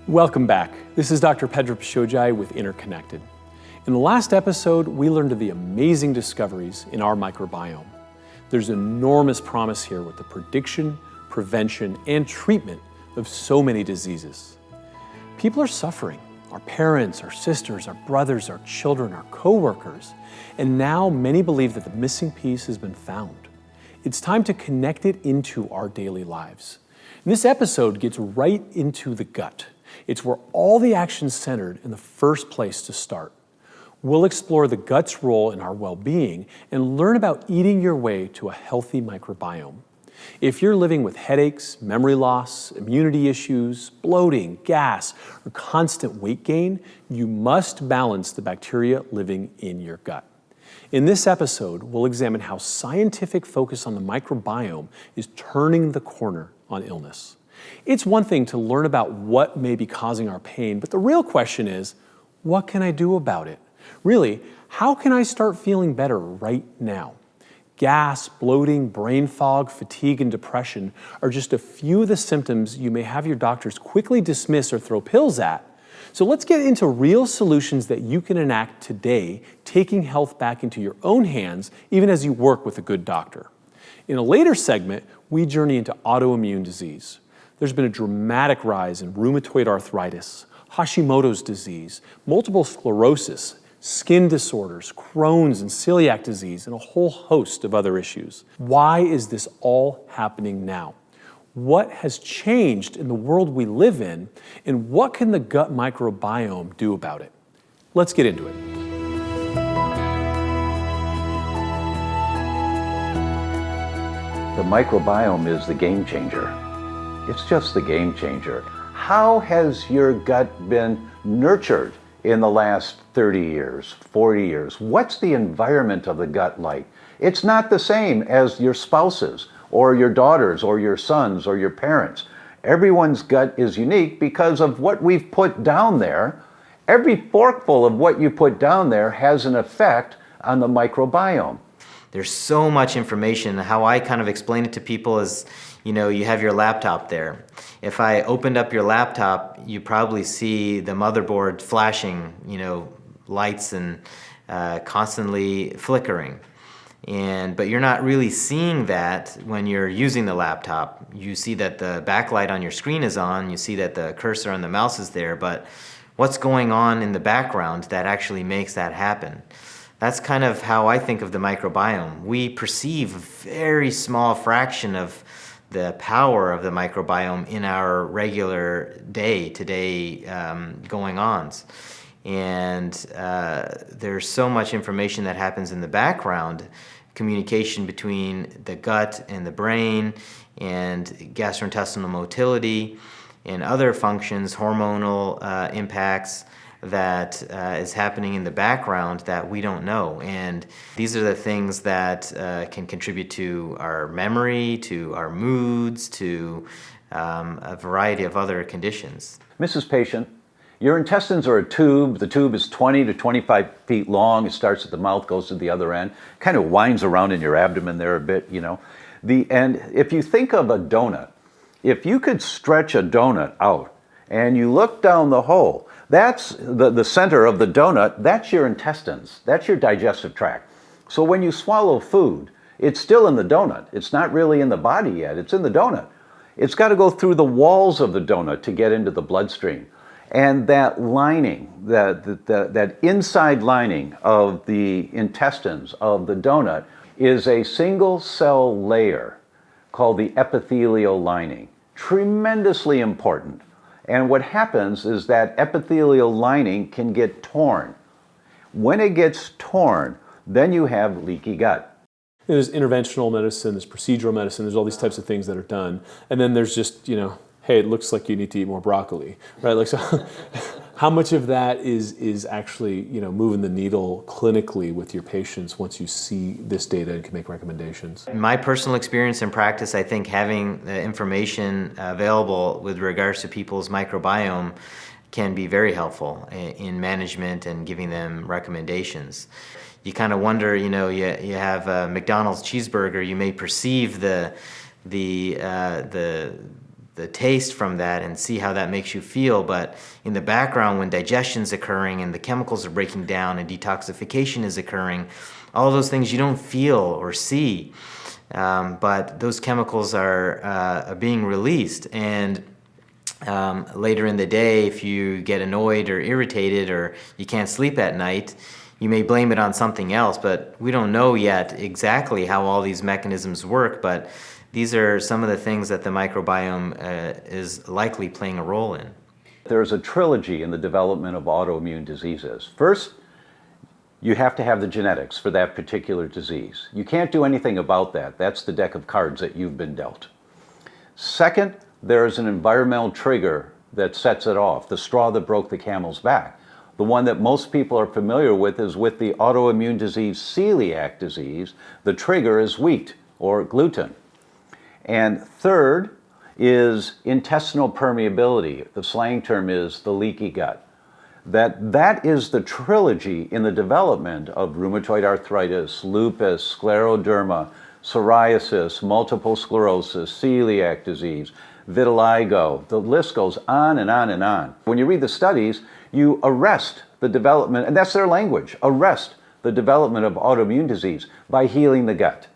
Welcome back. This is Dr. Pedro Pashojai with Interconnected. In the last episode, we learned of the amazing discoveries in our microbiome. There's enormous promise here with the prediction, prevention, and treatment of so many diseases. People are suffering. Our parents, our sisters, our brothers, our children, our coworkers. And now many believe that the missing piece has been found. It's time to connect it into our daily lives. And this episode gets right into the gut. It's where all the action's centered in the first place to start. We'll explore the gut's role in our well-being and learn about eating your way to a healthy microbiome. If you're living with headaches, memory loss, immunity issues, bloating, gas, or constant weight gain, you must balance the bacteria living in your gut. In this episode, we'll examine how scientific focus on the microbiome is turning the corner on illness. It's one thing to learn about what may be causing our pain, but the real question is, what can I do about it? Really, how can I start feeling better right now? Gas, bloating, brain fog, fatigue, and depression are just a few of the symptoms you may have your doctors quickly dismiss or throw pills at. So let's get into real solutions that you can enact today, taking health back into your own hands, even as you work with a good doctor. In a later segment, we journey into autoimmune disease. There's been a dramatic rise in rheumatoid arthritis, Hashimoto's disease, multiple sclerosis, skin disorders, Crohn's and celiac disease, and a whole host of other issues. Why is this all happening now? What has changed in the world we live in, and what can the gut microbiome do about it? Let's get into it. The microbiome is the game changer. It's just the game changer. How has your gut been nurtured in the last 30 years, 40 years? What's the environment of the gut like? It's not the same as your spouse's or your daughter's or your son's or your parents'. Everyone's gut is unique because of what we've put down there. Every forkful of what you put down there has an effect on the microbiome. There's so much information. How I kind of explain it to people is, you have your laptop there. If I opened up your laptop, you probably see the motherboard flashing, lights and constantly flickering. But you're not really seeing that when you're using the laptop. You see that the backlight on your screen is on, you see that the cursor on the mouse is there, but what's going on in the background that actually makes that happen? That's kind of how I think of the microbiome. We perceive a very small fraction of the power of the microbiome in our regular day-to-day going-ons. And there's so much information that happens in the background, communication between the gut and the brain, and gastrointestinal motility, and other functions, hormonal impacts, that is happening in the background that we don't know. And these are the things that can contribute to our memory, to our moods, to a variety of other conditions. Mrs. Patient, your intestines are a tube. The tube is 20 to 25 feet long. It starts at the mouth, goes to the other end, kind of winds around in your abdomen there a bit, And if you think of a donut, if you could stretch a donut out and you look down the hole, that's the center of the donut, that's your intestines, that's your digestive tract. So when you swallow food, it's still in the donut. It's not really in the body yet, it's in the donut. It's got to go through the walls of the donut to get into the bloodstream. And that lining, that inside lining of the intestines of the donut is a single cell layer called the epithelial lining. Tremendously important. And what happens is that epithelial lining can get torn. When it gets torn, then you have leaky gut. There's interventional medicine, there's procedural medicine, there's all these types of things that are done. And then there's just, hey, it looks like you need to eat more broccoli, right? Like, so how much of that is actually, moving the needle clinically with your patients once you see this data and can make recommendations? In my personal experience and practice, I think having the information available with regards to people's microbiome can be very helpful in management and giving them recommendations. You kind of wonder, you have a McDonald's cheeseburger, you may perceive the the taste from that and see how that makes you feel. But in the background, when digestion's occurring and the chemicals are breaking down and detoxification is occurring, all those things you don't feel or see, but those chemicals are being released. And later in the day, if you get annoyed or irritated or you can't sleep at night, you may blame it on something else, but we don't know yet exactly how all these mechanisms work, but these are some of the things that the microbiome is likely playing a role in. There's a trilogy in the development of autoimmune diseases. First, you have to have the genetics for that particular disease. You can't do anything about that. That's the deck of cards that you've been dealt. Second, there's an environmental trigger that sets it off, the straw that broke the camel's back. The one that most people are familiar with is with the autoimmune disease celiac disease. The trigger is wheat or gluten. And third is intestinal permeability. The slang term is the leaky gut. That is the trilogy in the development of rheumatoid arthritis, lupus, scleroderma, psoriasis, multiple sclerosis, celiac disease, vitiligo. The list goes on and on and on. When you read the studies, you arrest the development, and that's their language, arrest the development of autoimmune disease by healing the gut.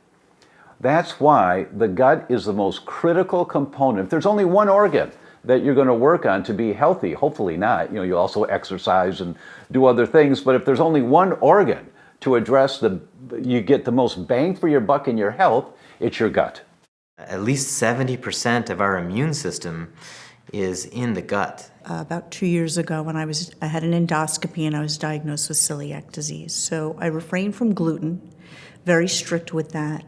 That's why the gut is the most critical component. If there's only one organ that you're going to work on to be healthy, hopefully not, you also exercise and do other things, but if there's only one organ to address you get the most bang for your buck in your health, it's your gut. At least 70% of our immune system is in the gut. About 2 years ago when I had an endoscopy and I was diagnosed with celiac disease. So I refrained from gluten, very strict with that.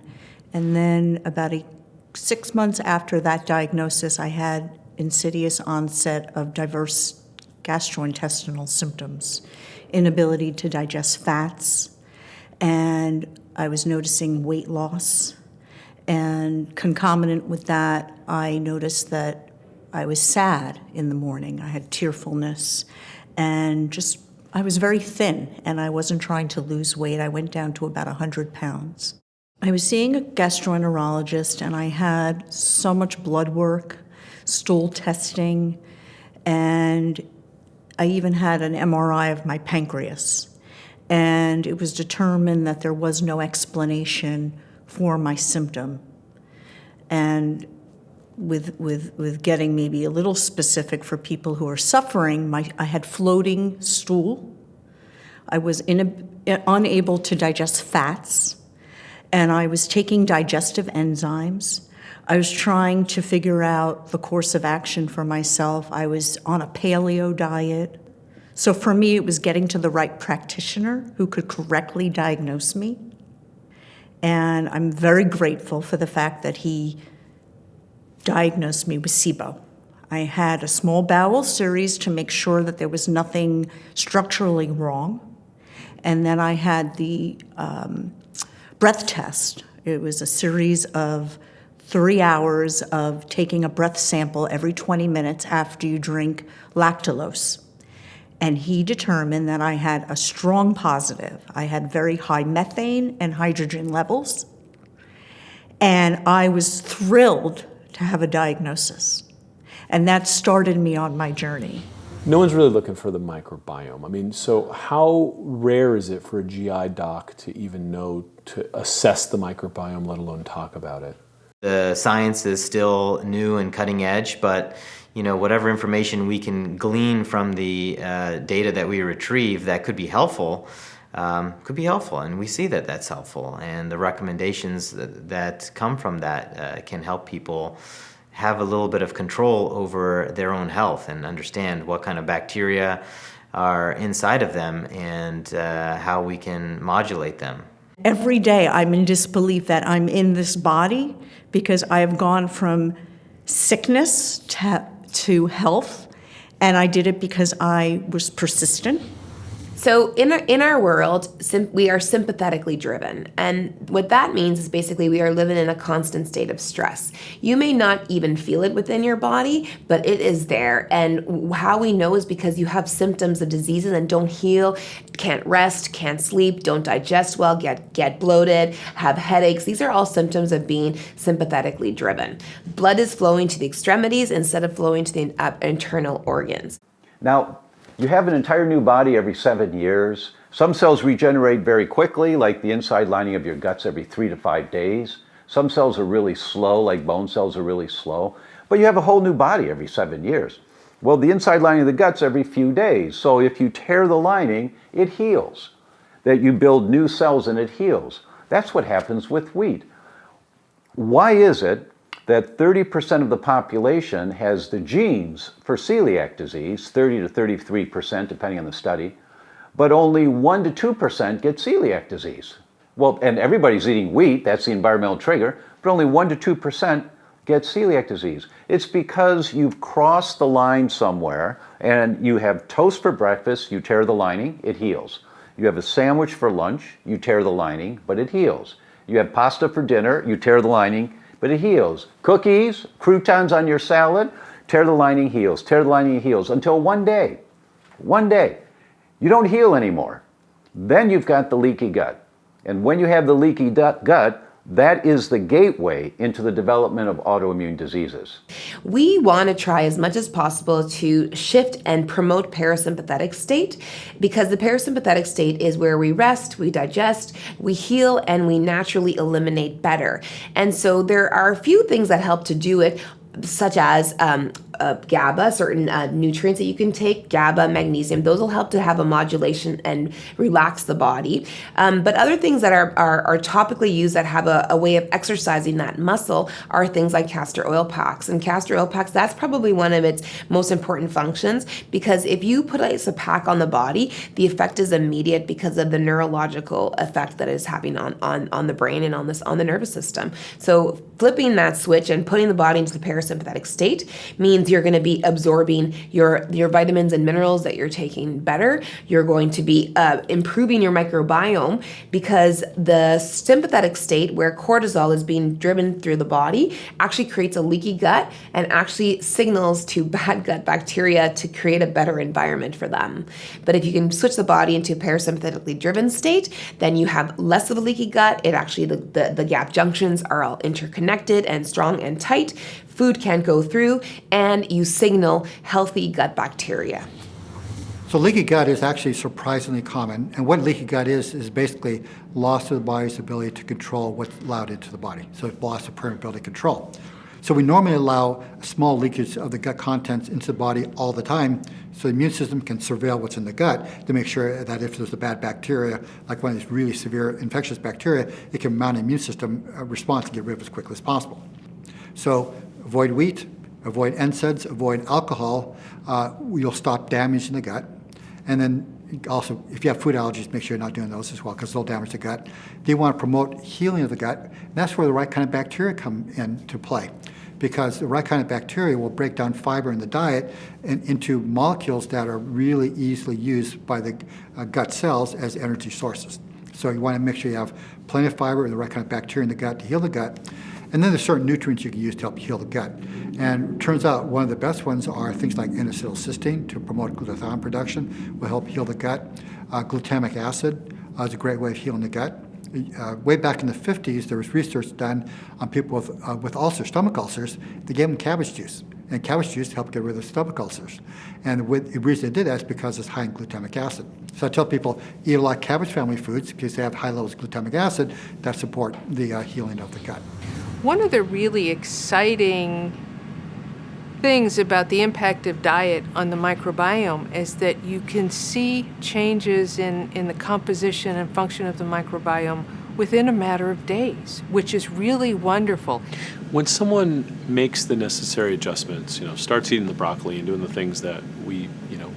And then about 6 months after that diagnosis, I had insidious onset of diverse gastrointestinal symptoms, inability to digest fats, and I was noticing weight loss. And concomitant with that, I noticed that I was sad in the morning. I had tearfulness, and I was very thin, and I wasn't trying to lose weight. I went down to about 100 pounds. I was seeing a gastroenterologist, and I had so much blood work, stool testing, and I even had an MRI of my pancreas. And it was determined that there was no explanation for my symptom. And with getting maybe a little specific for people who are suffering, I had floating stool. I was unable to digest fats, and I was taking digestive enzymes. I was trying to figure out the course of action for myself. I was on a paleo diet. So for me, it was getting to the right practitioner who could correctly diagnose me. And I'm very grateful for the fact that he diagnosed me with SIBO. I had a small bowel series to make sure that there was nothing structurally wrong. And then I had the breath test. It was a series of 3 hours of taking a breath sample every 20 minutes after you drink lactulose. And he determined that I had a strong positive. I had very high methane and hydrogen levels. And I was thrilled to have a diagnosis. And that started me on my journey. No one's really looking for the microbiome. So how rare is it for a GI doc to even know to assess the microbiome, let alone talk about it? The science is still new and cutting edge, but whatever information we can glean from the data that we retrieve that could be helpful, and we see that that's helpful. And the recommendations that come from that can help people have a little bit of control over their own health and understand what kind of bacteria are inside of them and how we can modulate them. Every day I'm in disbelief that I'm in this body because I have gone from sickness to health, and I did it because I was persistent So in our world, we are sympathetically driven. And what that means is basically we are living in a constant state of stress. You may not even feel it within your body, but it is there. And how we know is because you have symptoms of diseases and don't heal, can't rest, can't sleep, don't digest well, get bloated, have headaches. These are all symptoms of being sympathetically driven. Blood is flowing to the extremities instead of flowing to the internal organs. Now, you have an entire new body every 7 years. Some cells regenerate very quickly, like the inside lining of your guts every 3 to 5 days. Some cells are really slow, like bone cells are really slow. But you have a whole new body every 7 years. Well, the inside lining of the guts every few days. So if you tear the lining, it heals. That you build new cells and it heals. That's what happens with wheat. Why is it that 30% of the population has the genes for celiac disease, 30 to 33% depending on the study, but only 1 to 2% get celiac disease? Well, and everybody's eating wheat, that's the environmental trigger, but only 1 to 2% get celiac disease. It's because you've crossed the line somewhere and you have toast for breakfast, you tear the lining, it heals. You have a sandwich for lunch, you tear the lining, but it heals. You have pasta for dinner, you tear the lining, but it heals. Cookies, croutons on your salad, tear the lining, heals. Tear the lining, heals. Until one day, you don't heal anymore. Then you've got the leaky gut. And when you have the leaky gut, that is the gateway into the development of autoimmune diseases. We want to try as much as possible to shift and promote parasympathetic state, because the parasympathetic state is where we rest, we digest, we heal, and we naturally eliminate better. And so there are a few things that help to do it, such as GABA, certain nutrients that you can take, GABA, magnesium, those will help to have a modulation and relax the body. But other things that are topically used that have a way of exercising that muscle are things like castor oil packs. And castor oil packs, that's probably one of its most important functions, because if you put a pack on the body, the effect is immediate because of the neurological effect that is having on the brain and on the nervous system. So flipping that switch and putting the body into the parasympathetic state means you're going to be absorbing your vitamins and minerals that you're taking better. You're going to be improving your microbiome, because the sympathetic state, where cortisol is being driven through the body, actually creates a leaky gut and actually signals to bad gut bacteria to create a better environment for them. But if you can switch the body into a parasympathetically driven state, then you have less of a leaky gut. It actually, the gap junctions are all interconnected and strong and tight. Food can't go through, and you signal healthy gut bacteria. So leaky gut is actually surprisingly common. And what leaky gut is basically loss of the body's ability to control what's allowed into the body. So it's loss of permeability control. So we normally allow a small leakage of the gut contents into the body all the time, so the immune system can surveil what's in the gut to make sure that if there's a bad bacteria, like one of these really severe infectious bacteria, it can mount an immune system response and get rid of it as quickly as possible. So avoid wheat, avoid NSAIDs, avoid alcohol. You'll stop damaging the gut. And then also, if you have food allergies, make sure you're not doing those as well, because they'll damage the gut. They want to promote healing of the gut. And that's where the right kind of bacteria come into play, because the right kind of bacteria will break down fiber in the diet into molecules that are really easily used by the gut cells as energy sources. So you want to make sure you have plenty of fiber and the right kind of bacteria in the gut to heal the gut. And then there's certain nutrients you can use to help heal the gut. And it turns out one of the best ones are things like N-acetylcysteine to promote glutathione production, will help heal the gut. Glutamic acid is a great way of healing the gut. Way back in the 50s, there was research done on people with ulcers, stomach ulcers. They gave them cabbage juice. And cabbage juice helped get rid of stomach ulcers. And the reason they did that is because it's high in glutamic acid. So I tell people, eat a lot of cabbage family foods because they have high levels of glutamic acid that support the healing of the gut. One of the really exciting things about the impact of diet on the microbiome is that you can see changes in the composition and function of the microbiome within a matter of days, which is really wonderful. When someone makes the necessary adjustments, starts eating the broccoli and doing the things that we,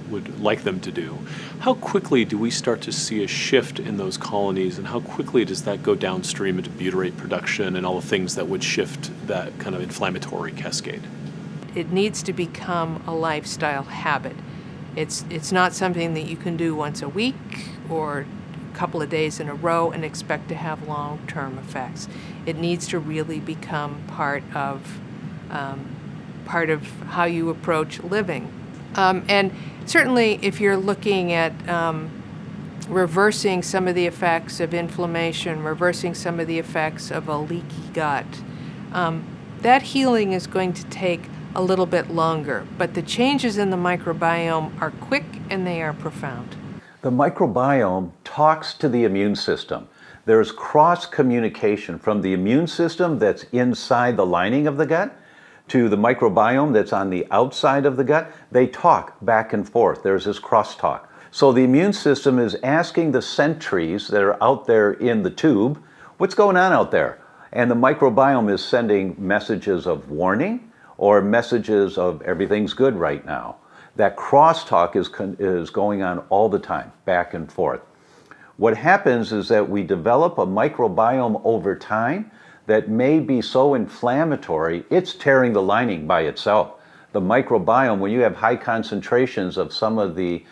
would like them to do, how quickly do we start to see a shift in those colonies, and how quickly does that go downstream into butyrate production and all the things that would shift that kind of inflammatory cascade? It needs to become a lifestyle habit. It's not something that you can do once a week or a couple of days in a row and expect to have long-term effects. It needs to really become part of how you approach living. And certainly if you're looking at reversing some of the effects of inflammation, reversing some of the effects of a leaky gut, that healing is going to take a little bit longer. But the changes in the microbiome are quick and they are profound. The microbiome talks to the immune system. There's cross-communication from the immune system that's inside the lining of the gut to the microbiome that's on the outside of the gut. They talk back and forth. There's this crosstalk. So the immune system is asking the sentries that are out there in the tube, what's going on out there? And the microbiome is sending messages of warning or messages of everything's good right now. That crosstalk is going on all the time, back and forth. What happens is that we develop a microbiome over time that may be so inflammatory, it's tearing the lining by itself. The microbiome, when you have high concentrations of some of the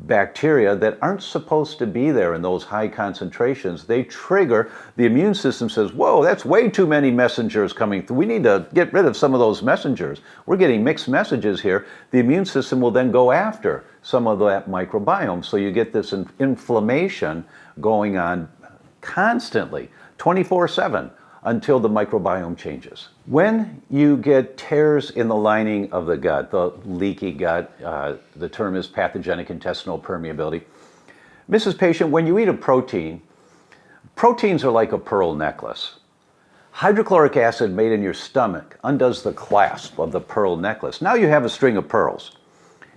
bacteria that aren't supposed to be there in those high concentrations, they trigger, the immune system says, whoa, that's way too many messengers coming through. We need to get rid of some of those messengers. We're getting mixed messages here. The immune system will then go after some of that microbiome. So you get this inflammation going on constantly, 24/7. Until the microbiome changes. When you get tears in the lining of the gut, the leaky gut, the term is pathogenic intestinal permeability. Mrs. Patient, when you eat a protein, proteins are like a pearl necklace. Hydrochloric acid made in your stomach undoes the clasp of the pearl necklace. Now you have a string of pearls.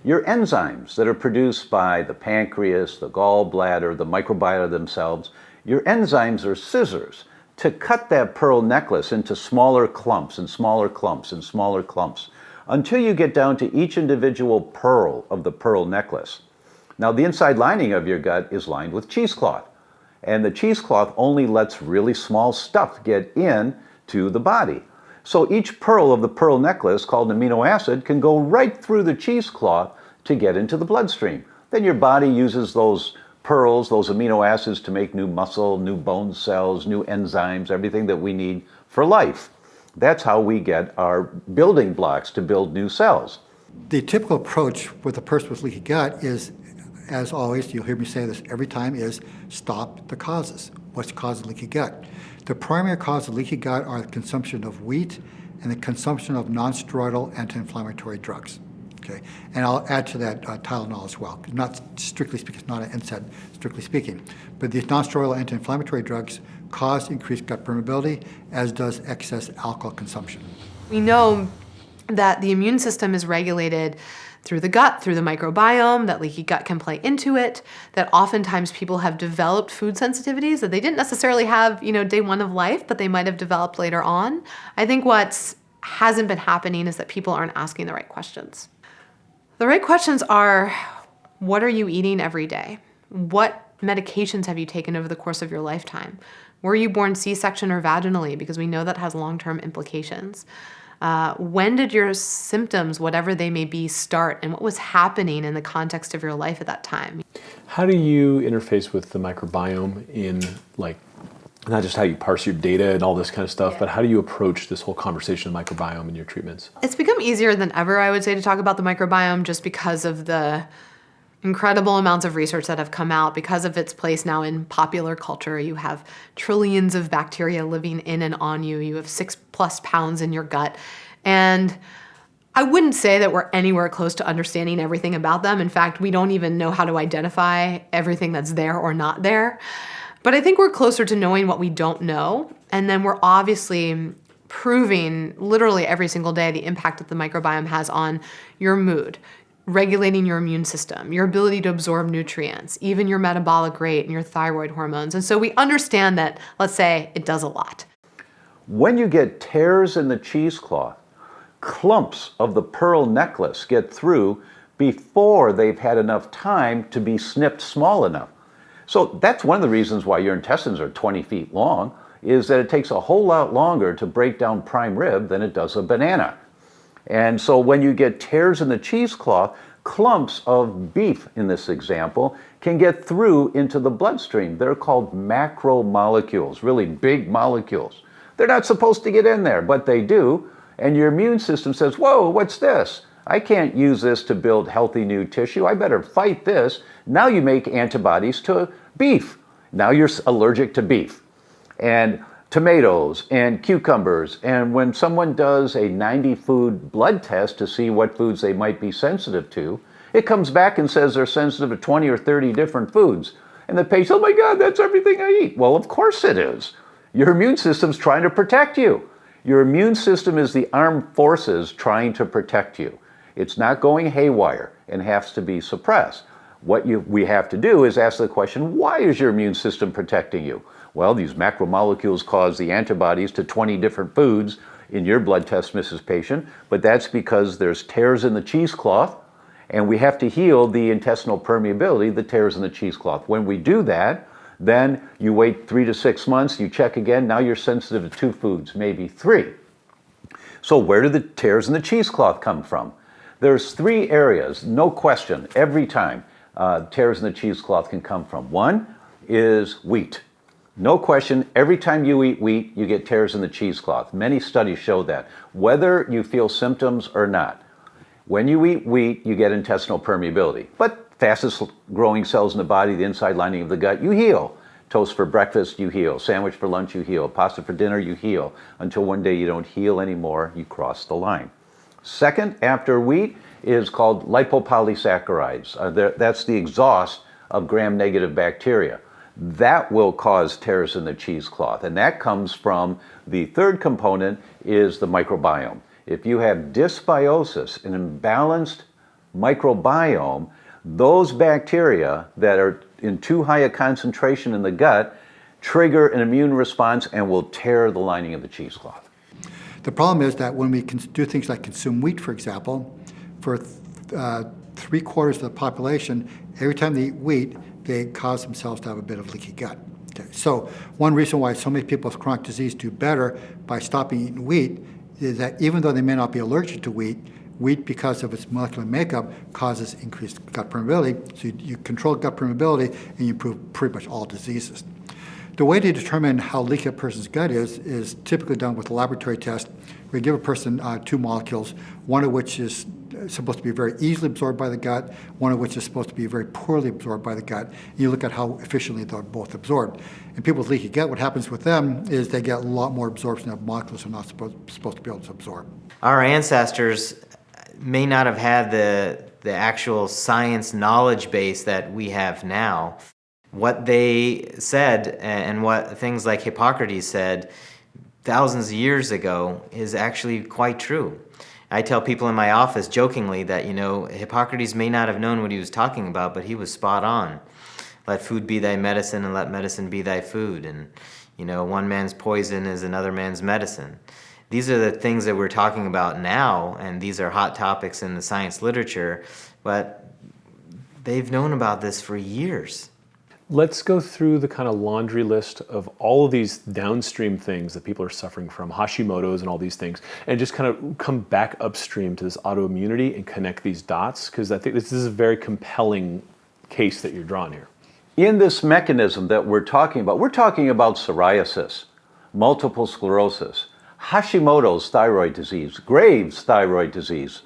Your enzymes that are produced by the pancreas, the gallbladder, the microbiota themselves, your enzymes are scissors to cut that pearl necklace into smaller clumps and smaller clumps and smaller clumps until you get down to each individual pearl of the pearl necklace. Now the inside lining of your gut is lined with cheesecloth, and the cheesecloth only lets really small stuff get in to the body. So each pearl of the pearl necklace, called an amino acid, can go right through the cheesecloth to get into the bloodstream. Then your body uses those pearls, those amino acids, to make new muscle, new bone cells, new enzymes, everything that we need for life. That's how we get our building blocks to build new cells. The typical approach with a person with leaky gut is, as always, you'll hear me say this every time, is stop the causes. What's causing leaky gut? The primary cause of leaky gut are the consumption of wheat and the consumption of non-steroidal anti-inflammatory drugs. Okay, and I'll add to that Tylenol as well. Not strictly speaking, it's not an NSAID, strictly speaking. But these non-steroidal anti-inflammatory drugs cause increased gut permeability, as does excess alcohol consumption. We know that the immune system is regulated through the gut, through the microbiome, that leaky gut can play into it, that oftentimes people have developed food sensitivities that they didn't necessarily have, day one of life, but they might have developed later on. I think what hasn't been happening is that people aren't asking the right questions. The right questions are, what are you eating every day? What medications have you taken over the course of your lifetime? Were you born C-section or vaginally? Because we know that has long-term implications. When did your symptoms, whatever they may be, start, and what was happening in the context of your life at that time? How do you interface with the microbiome in, not just how you parse your data and all this kind of stuff, but how do you approach this whole conversation of microbiome in your treatments? It's become easier than ever, I would say, to talk about the microbiome just because of the incredible amounts of research that have come out, because of its place now in popular culture. You have trillions of bacteria living in and on you. You have 6+ pounds in your gut. And I wouldn't say that we're anywhere close to understanding everything about them. In fact, we don't even know how to identify everything that's there or not there. But I think we're closer to knowing what we don't know. And then we're obviously proving literally every single day the impact that the microbiome has on your mood, regulating your immune system, your ability to absorb nutrients, even your metabolic rate and your thyroid hormones. And so we understand that, let's say, it does a lot. When you get tears in the cheesecloth, clumps of the pearl necklace get through before they've had enough time to be snipped small enough. So that's one of the reasons why your intestines are 20 feet long, is that it takes a whole lot longer to break down prime rib than it does a banana. And so when you get tears in the cheesecloth, Clumps of beef, in this example, can get through into the bloodstream. They're called macromolecules, really big molecules. They're not supposed to get in there, but they do. And your immune system says, whoa, what's this? I can't use this to build healthy new tissue. I better fight this. Now you make antibodies to beef. Now you're allergic to beef and tomatoes and cucumbers. And when someone does a 90 food blood test to see what foods they might be sensitive to, it comes back and says they're sensitive to 20 or 30 different foods. And the patient, oh my God, that's everything I eat. Well, of course it is. Your immune system's trying to protect you. Your immune system is the armed forces trying to protect you. It's not going haywire and has to be suppressed. What we have to do is ask the question, why is your immune system protecting you? Well, these macromolecules cause the antibodies to 20 different foods in your blood test, Mrs. Patient, but that's because there's tears in the cheesecloth, and we have to heal the intestinal permeability, the tears in the cheesecloth. When we do that, then you wait 3 to 6 months, you check again, now you're sensitive to 2 foods, maybe 3. So where do the tears in the cheesecloth come from? There's 3 areas, no question, every time tears in the cheesecloth can come from. One is wheat. No question, every time you eat wheat, you get tears in the cheesecloth. Many studies show that, whether you feel symptoms or not. When you eat wheat, you get intestinal permeability. But fastest growing cells in the body, the inside lining of the gut, you heal. Toast for breakfast, you heal. Sandwich for lunch, you heal. Pasta for dinner, you heal. Until one day you don't heal anymore, you cross the line. Second, after wheat, is called lipopolysaccharides. That's the exhaust of gram-negative bacteria. That will cause tears in the cheesecloth, and that comes from the third component is the microbiome. If you have dysbiosis, an imbalanced microbiome, those bacteria that are in too high a concentration in the gut trigger an immune response and will tear the lining of the cheesecloth. The problem is that when we can do things like consume wheat, for example, for 3/4 of the population, every time they eat wheat, they cause themselves to have a bit of leaky gut. Okay. So one reason why so many people with chronic disease do better by stopping eating wheat is that even though they may not be allergic to wheat, because of its molecular makeup, causes increased gut permeability. So you control gut permeability and you improve pretty much all diseases. The way to determine how leaky a person's gut is typically done with a laboratory test. We give a person 2 molecules, one of which is supposed to be very easily absorbed by the gut, one of which is supposed to be very poorly absorbed by the gut. And you look at how efficiently they're both absorbed. And people with leaky gut, what happens with them is they get a lot more absorption of molecules they're not supposed to be able to absorb. Our ancestors may not have had the actual science knowledge base that we have now. What they said and what things like Hippocrates said thousands of years ago is actually quite true. I tell people in my office jokingly that, Hippocrates may not have known what he was talking about, but he was spot on. Let food be thy medicine and let medicine be thy food. And, one man's poison is another man's medicine. These are the things that we're talking about now, and these are hot topics in the science literature, but they've known about this for years. Let's go through the kind of laundry list of all of these downstream things that people are suffering from, Hashimoto's and all these things, and just kind of come back upstream to this autoimmunity and connect these dots, because I think this is a very compelling case that you're drawing here. In this mechanism that we're talking about psoriasis, multiple sclerosis, Hashimoto's thyroid disease, Graves' thyroid disease,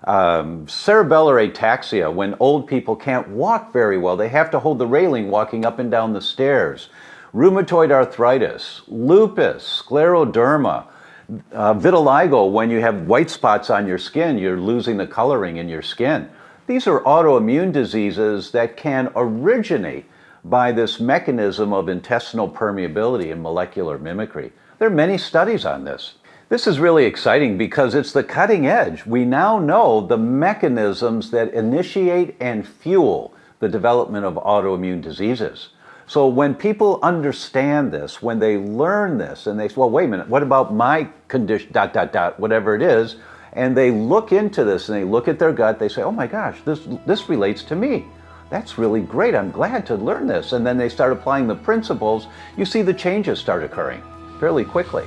cerebellar ataxia, when old people can't walk very well, they have to hold the railing walking up and down the stairs, rheumatoid arthritis, lupus, scleroderma, vitiligo, when you have white spots on your skin, you're losing the coloring in your skin. These are autoimmune diseases that can originate by this mechanism of intestinal permeability and molecular mimicry. There are many studies on this. This is really exciting because it's the cutting edge. We now know the mechanisms that initiate and fuel the development of autoimmune diseases. So when people understand this, when they learn this, and they say, well, wait a minute, what about my condition, ... whatever it is, and they look into this and they look at their gut, they say, oh my gosh, this relates to me. That's really great, I'm glad to learn this. And then they start applying the principles, you see the changes start occurring fairly quickly.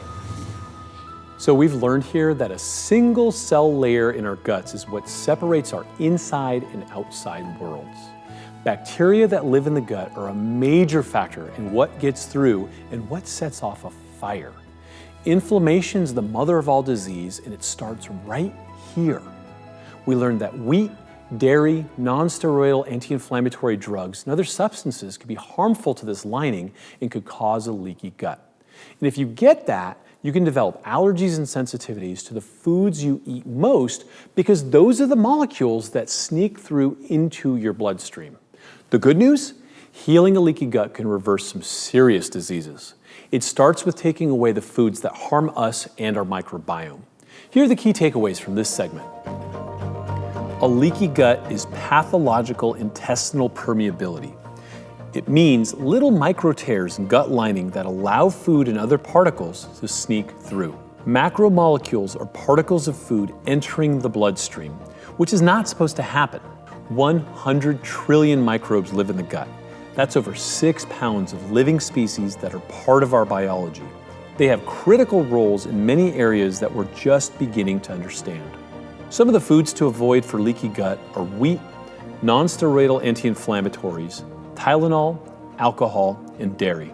So we've learned here that a single cell layer in our guts is what separates our inside and outside worlds. Bacteria that live in the gut are a major factor in what gets through and what sets off a fire. Inflammation is the mother of all disease, and it starts right here. We learned that wheat, dairy, non-steroidal anti-inflammatory drugs, and other substances could be harmful to this lining and could cause a leaky gut. And if you get that, you can develop allergies and sensitivities to the foods you eat most because those are the molecules that sneak through into your bloodstream. The good news? Healing a leaky gut can reverse some serious diseases. It starts with taking away the foods that harm us and our microbiome. Here are the key takeaways from this segment. A leaky gut is pathological intestinal permeability. It means little micro tears in gut lining that allow food and other particles to sneak through. Macromolecules are particles of food entering the bloodstream, which is not supposed to happen. 100 trillion microbes live in the gut. That's over 6 pounds of living species that are part of our biology. They have critical roles in many areas that we're just beginning to understand. Some of the foods to avoid for leaky gut are wheat, non-steroidal anti-inflammatories, Tylenol, alcohol, and dairy.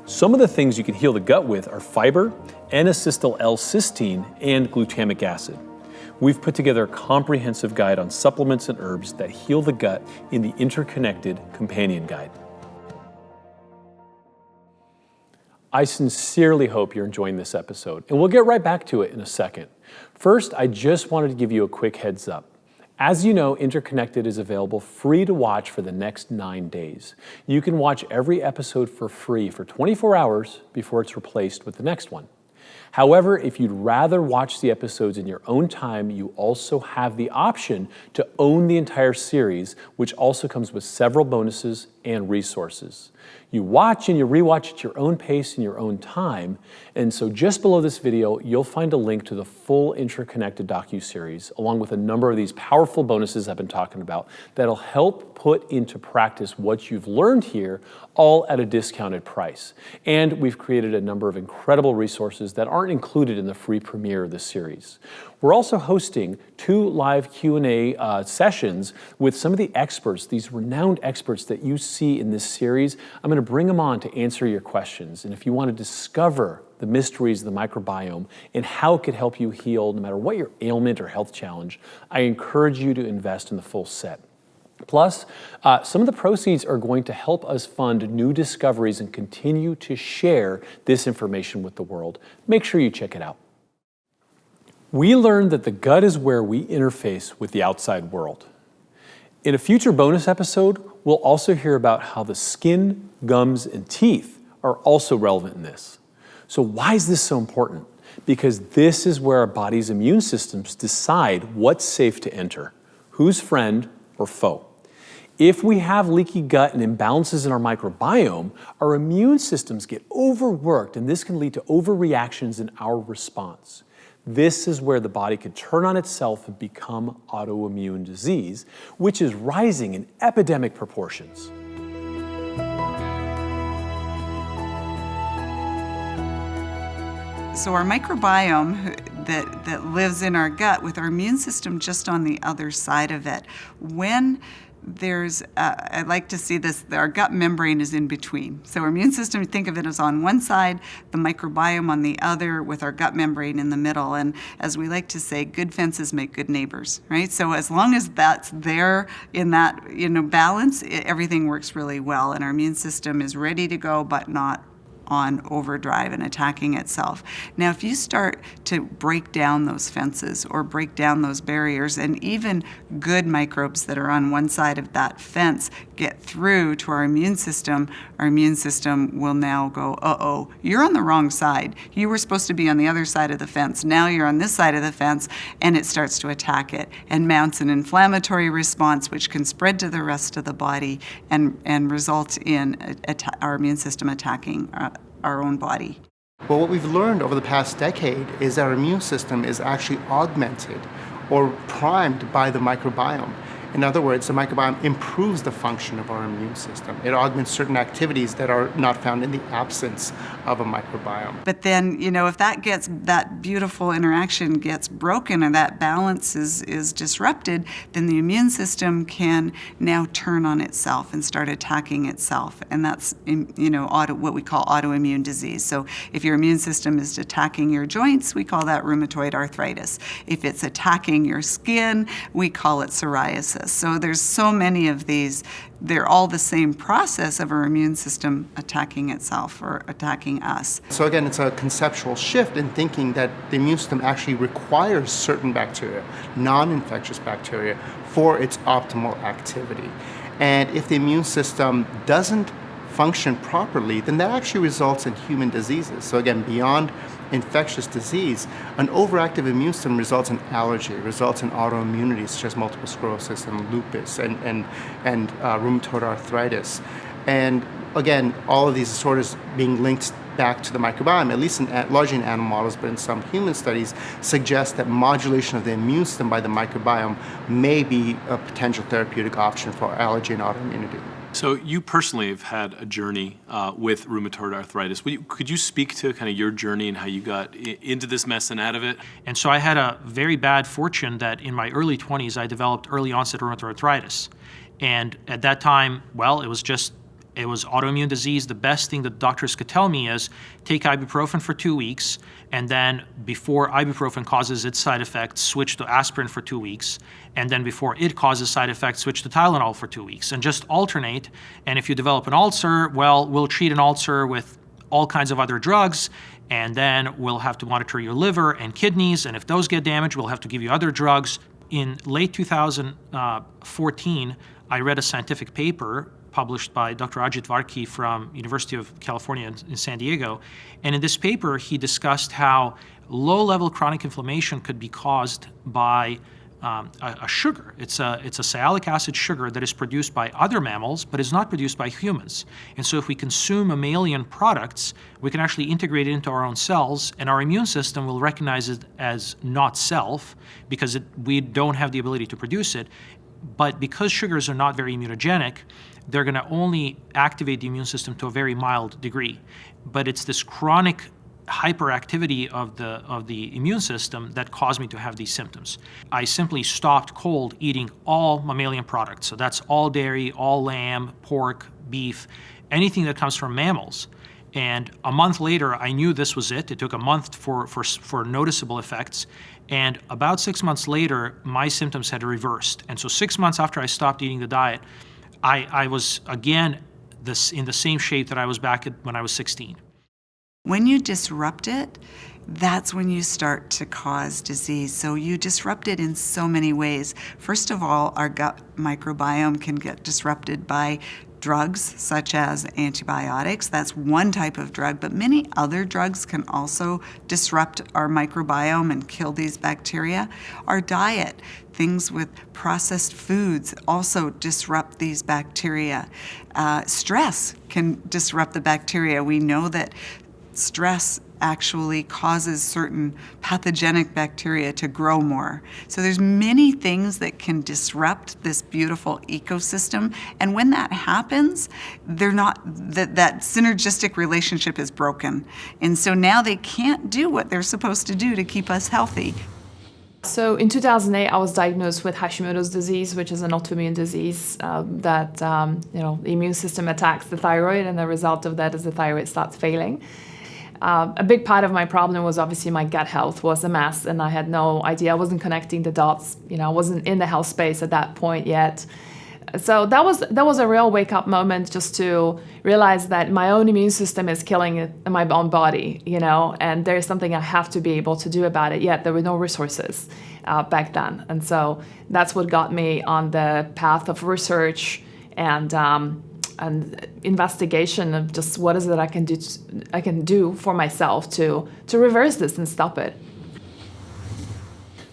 Some of the things you can heal the gut with are fiber, N-acetyl L-cysteine, and glutamic acid. We've put together a comprehensive guide on supplements and herbs that heal the gut in the Interconnected Companion Guide. I sincerely hope you're enjoying this episode, and we'll get right back to it in a second. First, I just wanted to give you a quick heads up. As you know, Interconnected is available free to watch for the next 9 days. You can watch every episode for free for 24 hours before it's replaced with the next one. However, if you'd rather watch the episodes in your own time, you also have the option to own the entire series, which also comes with several bonuses and resources. You watch and you rewatch at your own pace in your own time, and so just below this video, you'll find a link to the full Interconnected docuseries, along with a number of these powerful bonuses I've been talking about that'll help put into practice what you've learned here, all at a discounted price. And we've created a number of incredible resources that aren't included in the free premiere of this series. We're also hosting 2 live Q&A sessions with some of the experts, these renowned experts that you see in this series. I'm going to bring them on to answer your questions. And if you want to discover the mysteries of the microbiome and how it could help you heal no matter what your ailment or health challenge, I encourage you to invest in the full set. Plus, some of the proceeds are going to help us fund new discoveries and continue to share this information with the world. Make sure you check it out. We learned that the gut is where we interface with the outside world. In a future bonus episode, we'll also hear about how the skin, gums, and teeth are also relevant in this. So why is this so important? Because this is where our body's immune systems decide what's safe to enter, who's friend or foe. If we have leaky gut and imbalances in our microbiome, our immune systems get overworked, and this can lead to overreactions in our response. This is where the body can turn on itself and become autoimmune disease, which is rising in epidemic proportions. So our microbiome that lives in our gut with our immune system just on the other side of it. When there's, I like to see this, our gut membrane is in between. So our immune system, think of it as on one side, the microbiome on the other, with our gut membrane in the middle. And as we like to say, good fences make good neighbors, right? So as long as that's there in that, balance, everything works really well. And our immune system is ready to go, but not on overdrive and attacking itself. Now, if you start to break down those fences or break down those barriers, and even good microbes that are on one side of that fence get through to our immune system will now go, uh-oh, you're on the wrong side. You were supposed to be on the other side of the fence. Now you're on this side of the fence, and it starts to attack it and mounts an inflammatory response, which can spread to the rest of the body and result in our immune system attacking our own body. Well, what we've learned over the past decade is that our immune system is actually augmented or primed by the microbiome. In other words, the microbiome improves the function of our immune system. It augments certain activities that are not found in the absence of a microbiome. But then, if that beautiful interaction gets broken or that balance is disrupted, then the immune system can now turn on itself and start attacking itself. And that's, what we call autoimmune disease. So if your immune system is attacking your joints, we call that rheumatoid arthritis. If it's attacking your skin, we call it psoriasis. So there's so many of these. They're all the same process of our immune system attacking itself or attacking us. So again, it's a conceptual shift in thinking that the immune system actually requires certain bacteria, non-infectious bacteria, for its optimal activity. And if the immune system doesn't function properly, then that actually results in human diseases. So again, beyond infectious disease, an overactive immune system results in allergy, results in autoimmunity such as multiple sclerosis and lupus and rheumatoid arthritis. And again, all of these disorders being linked back to the microbiome, at least largely in animal models, but in some human studies, suggest that modulation of the immune system by the microbiome may be a potential therapeutic option for allergy and autoimmunity. So you personally have had a journey with rheumatoid arthritis. Could you speak to kind of your journey and how you got into this mess and out of it? And so I had a very bad fortune that in my early 20s, I developed early onset rheumatoid arthritis. And at that time, well, it was autoimmune disease. The best thing that doctors could tell me is take ibuprofen for 2 weeks, and then before ibuprofen causes its side effects, switch to aspirin for 2 weeks, and then before it causes side effects, switch to Tylenol for 2 weeks, and just alternate. And if you develop an ulcer, well, we'll treat an ulcer with all kinds of other drugs, and then we'll have to monitor your liver and kidneys, and if those get damaged, we'll have to give you other drugs. In late 2014, I read a scientific paper published by Dr. Ajit Varki from University of California in San Diego. And in this paper, he discussed how low-level chronic inflammation could be caused by a sugar. It's a sialic acid sugar that is produced by other mammals, but is not produced by humans. And so if we consume mammalian products, we can actually integrate it into our own cells, and our immune system will recognize it as not self because we don't have the ability to produce it. But because sugars are not very immunogenic, they're going to only activate the immune system to a very mild degree. But it's this chronic hyperactivity of the immune system that caused me to have these symptoms. I simply stopped cold eating all mammalian products. So that's all dairy, all lamb, pork, beef, anything that comes from mammals. And a month later, I knew this was it. It took a month for noticeable effects. And about 6 months later, my symptoms had reversed. And so 6 months after I stopped eating the diet, I was again in the same shape that I was back when I was 16. When you disrupt it, that's when you start to cause disease. So you disrupt it in so many ways. First of all, our gut microbiome can get disrupted by drugs such as antibiotics. That's one type of drug, but many other drugs can also disrupt our microbiome and kill these bacteria. Our diet, things with processed foods also disrupt these bacteria. Stress can disrupt the bacteria. We know that stress actually causes certain pathogenic bacteria to grow more. So there's many things that can disrupt this beautiful ecosystem. And when that happens, that synergistic relationship is broken. And so now they can't do what they're supposed to do to keep us healthy. So in 2008, I was diagnosed with Hashimoto's disease, which is an autoimmune disease that the immune system attacks the thyroid, and the result of that is the thyroid starts failing. A big part of my problem was obviously my gut health was a mess, and I had no idea. I wasn't connecting the dots. I wasn't in the health space at that point yet. So that was a real wake-up moment, just to realize that my own immune system is killing my own body, and there's something I have to be able to do about it. Yet there were no resources back then, and so that's what got me on the path of research and investigation of just what is it I can do for myself to reverse this and stop it.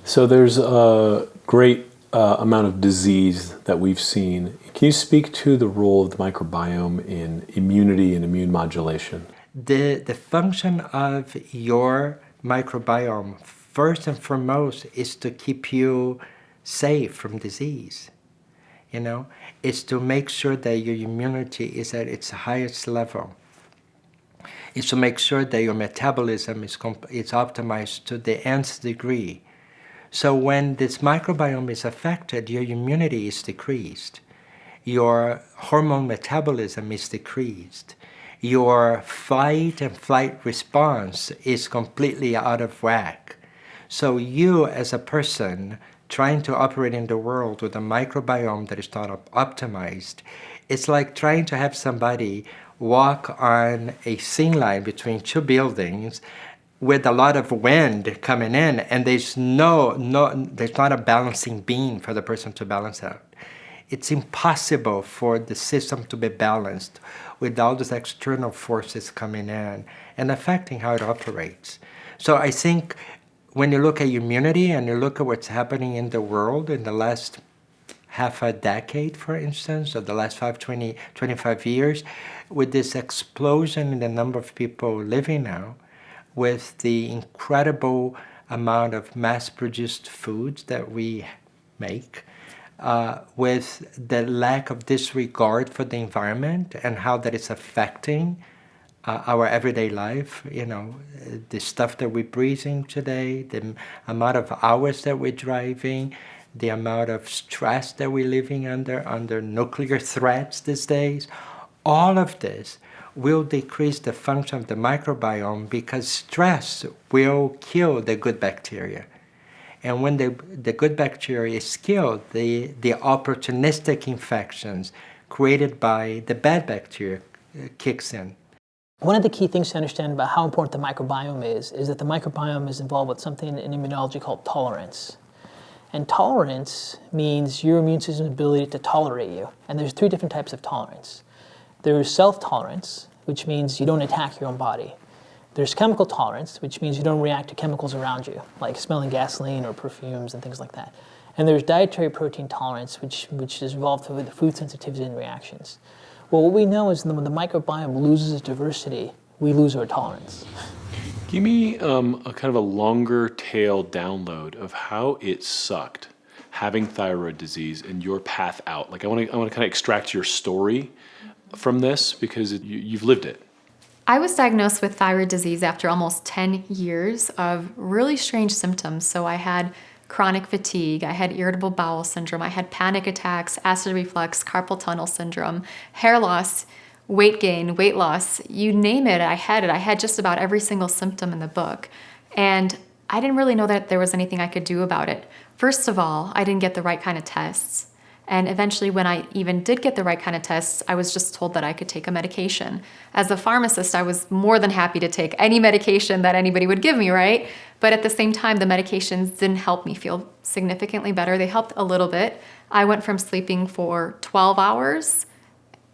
So there's a great amount of disease that we've seen. Can you speak to the role of the microbiome in immunity and immune modulation? The function of your microbiome, first and foremost, is to keep you safe from disease. you know, is to make sure that your immunity is at its highest level. Is to make sure that your metabolism is optimized to the nth degree. So when this microbiome is affected, your immunity is decreased. Your hormone metabolism is decreased. Your fight and flight response is completely out of whack. So you as a person trying to operate in the world with a microbiome that is not optimized, it's like trying to have somebody walk on a thin line between two buildings with a lot of wind coming in, and there's there's not a balancing beam for the person to balance out. It's impossible for the system to be balanced with all these external forces coming in and affecting how it operates. So I think when you look at immunity and you look at what's happening in the world in the last half a decade, for instance, or the last 25 years, with this explosion in the number of people living now, with the incredible amount of mass-produced foods that we make, with the lack of disregard for the environment and how that is affecting our everyday life, you know, the stuff that we're breathing today, the amount of hours that we're driving, the amount of stress that we're living under nuclear threats these days, all of this will decrease the function of the microbiome because stress will kill the good bacteria. And when the good bacteria is killed, the opportunistic infections created by the bad bacteria kicks in. One of the key things to understand about how important the microbiome is that the microbiome is involved with something in immunology called tolerance. And tolerance means your immune system's ability to tolerate you. And there's 3 different types of tolerance. There's self-tolerance, which means you don't attack your own body. There's chemical tolerance, which means you don't react to chemicals around you, like smelling gasoline or perfumes and things like that. And there's dietary protein tolerance, which is involved with food sensitivity and reactions. Well, what we know is that when the microbiome loses its diversity, we lose our tolerance. Give me a kind of a longer tail download of how it sucked having thyroid disease and your path out. Like I want to kind of extract your story from this because you've lived it. I was diagnosed with thyroid disease after almost 10 years of really strange symptoms. So I had chronic fatigue, I had irritable bowel syndrome, I had panic attacks, acid reflux, carpal tunnel syndrome, hair loss, weight gain, weight loss, you name it, I had it. I had just about every single symptom in the book. And I didn't really know that there was anything I could do about it. First of all, I didn't get the right kind of tests. And eventually, when I even did get the right kind of tests, I was just told that I could take a medication. As a pharmacist, I was more than happy to take any medication that anybody would give me, right? But at the same time, the medications didn't help me feel significantly better. They helped a little bit. I went from sleeping for 12 hours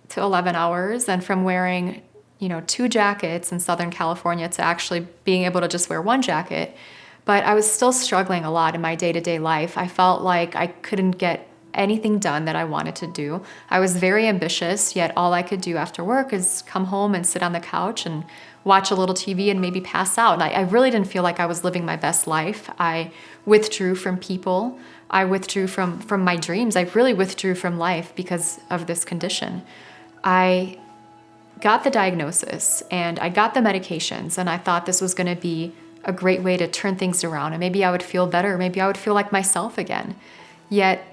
to 11 hours, and from wearing, 2 jackets in Southern California to actually being able to just wear 1 jacket. But I was still struggling a lot in my day-to-day life. I felt like I couldn't get anything done that I wanted to do. I was very ambitious, yet all I could do after work is come home and sit on the couch and watch a little TV and maybe pass out. I really didn't feel like I was living my best life. I withdrew from people. I withdrew from my dreams. I really withdrew from life because of this condition. I got the diagnosis and I got the medications, and I thought this was going to be a great way to turn things around, and maybe I would feel better. Maybe I would feel like myself again. Yet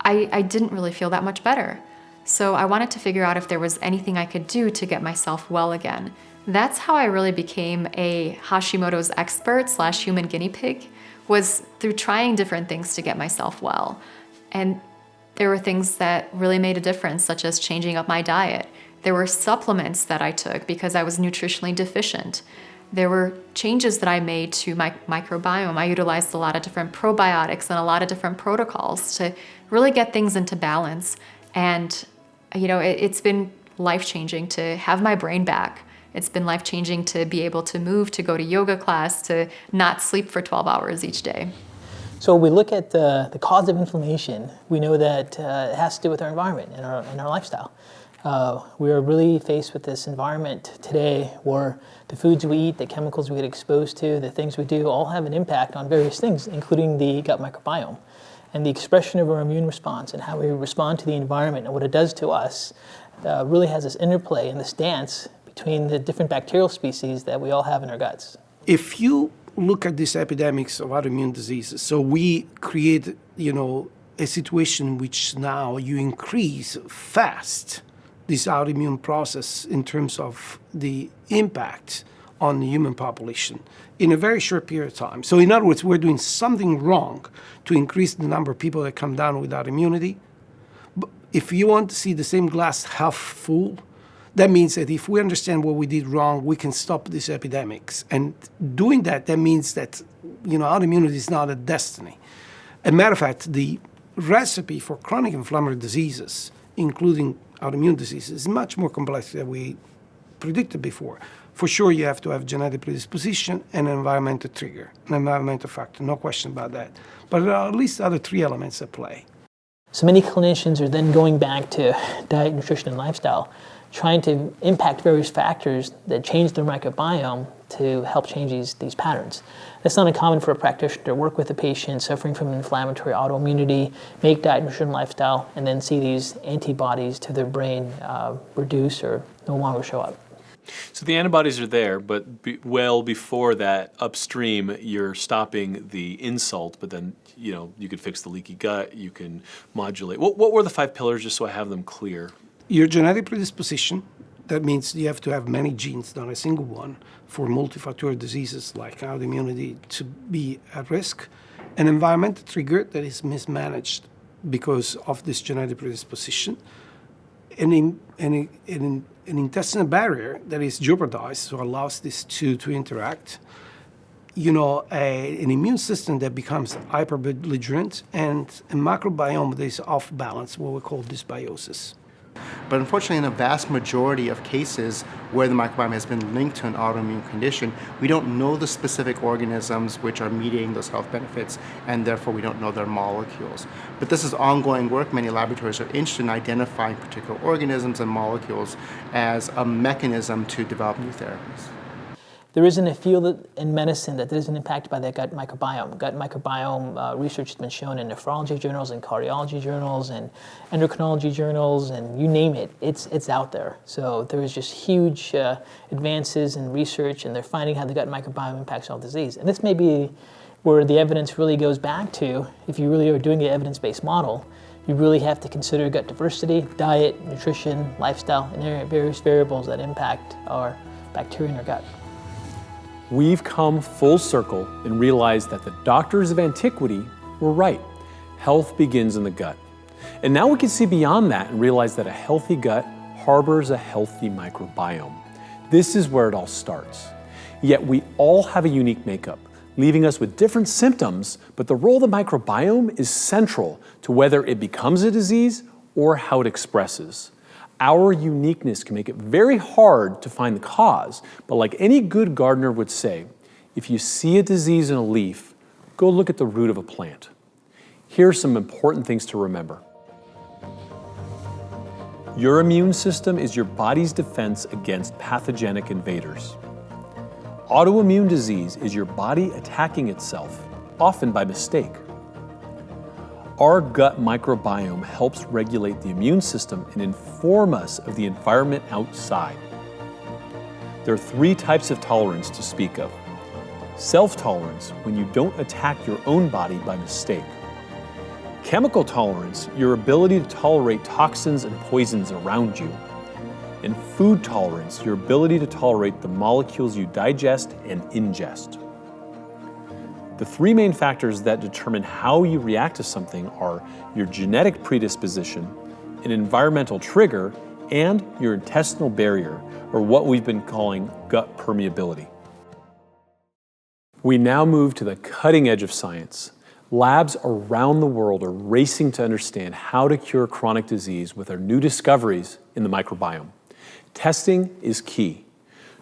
I didn't really feel that much better. So I wanted to figure out if there was anything I could do to get myself well again. That's how I really became a Hashimoto's expert / human guinea pig, was through trying different things to get myself well. And there were things that really made a difference, such as changing up my diet. There were supplements that I took because I was nutritionally deficient. There were changes that I made to my microbiome. I utilized a lot of different probiotics and a lot of different protocols to really get things into balance. And, it's been life-changing to have my brain back. It's been life-changing to be able to move, to go to yoga class, to not sleep for 12 hours each day. So when we look at the cause of inflammation, we know that it has to do with our environment and our lifestyle. We are really faced with this environment today where the foods we eat, the chemicals we get exposed to, the things we do all have an impact on various things, including the gut microbiome. And the expression of our immune response and how we respond to the environment and what it does to us really has this interplay and this dance between the different bacterial species that we all have in our guts. If you look at these epidemics of autoimmune diseases, so we create, a situation in which now you increase fast this autoimmune process in terms of the impact on the human population in a very short period of time. So in other words, we're doing something wrong to increase the number of people that come down with autoimmunity. But if you want to see the same glass half full, that means that if we understand what we did wrong, we can stop these epidemics. And doing that means that, autoimmunity is not a destiny. As a matter of fact, the recipe for chronic inflammatory diseases, including autoimmune diseases, is much more complex than we predicted before. For sure, you have to have genetic predisposition and an environmental trigger, an environmental factor, no question about that. But there are at least other 3 elements at play. So many clinicians are then going back to diet, nutrition, and lifestyle, trying to impact various factors that change their microbiome to help change these patterns. It's not uncommon for a practitioner to work with a patient suffering from an inflammatory autoimmunity, make diet, nutrition, lifestyle, and then see these antibodies to their brain reduce or no longer show up. So the antibodies are there, but well before that, upstream, you're stopping the insult, but then, you could fix the leaky gut, you can modulate. What were the 5 pillars, just so I have them clear? Your genetic predisposition, that means you have to have many genes, not a single one, for multifactorial diseases like autoimmunity to be at risk. An environmental trigger that is mismanaged because of this genetic predisposition. An intestinal barrier that is jeopardized, so allows these two to interact. An immune system that becomes hyperbelligerent, and a microbiome that is off balance, what we call dysbiosis. But unfortunately, in a vast majority of cases where the microbiome has been linked to an autoimmune condition, we don't know the specific organisms which are mediating those health benefits, and therefore we don't know their molecules. But this is ongoing work. Many laboratories are interested in identifying particular organisms and molecules as a mechanism to develop new therapies. There isn't a field in medicine that isn't impacted by the gut microbiome. Gut microbiome research has been shown in nephrology journals and cardiology journals and endocrinology journals, and you name it, it's out there. So there is just huge advances in research, and they're finding how the gut microbiome impacts all disease. And this may be where the evidence really goes back to, if you really are doing an evidence-based model, you really have to consider gut diversity, diet, nutrition, lifestyle, and various variables that impact our bacteria in our gut. We've come full circle and realized that the doctors of antiquity were right. Health begins in the gut. And now we can see beyond that and realize that a healthy gut harbors a healthy microbiome. This is where it all starts. Yet we all have a unique makeup, leaving us with different symptoms, but the role of the microbiome is central to whether it becomes a disease or how it expresses. Our uniqueness can make it very hard to find the cause, but like any good gardener would say, if you see a disease in a leaf, go look at the root of a plant. Here are some important things to remember. Your immune system is your body's defense against pathogenic invaders. Autoimmune disease is your body attacking itself, often by mistake. Our gut microbiome helps regulate the immune system and inform us of the environment outside. There are 3 types of tolerance to speak of. Self-tolerance, when you don't attack your own body by mistake. Chemical tolerance, your ability to tolerate toxins and poisons around you. And food tolerance, your ability to tolerate the molecules you digest and ingest. The 3 main factors that determine how you react to something are your genetic predisposition, an environmental trigger, and your intestinal barrier, or what we've been calling gut permeability. We now move to the cutting edge of science. Labs around the world are racing to understand how to cure chronic disease with our new discoveries in the microbiome. Testing is key.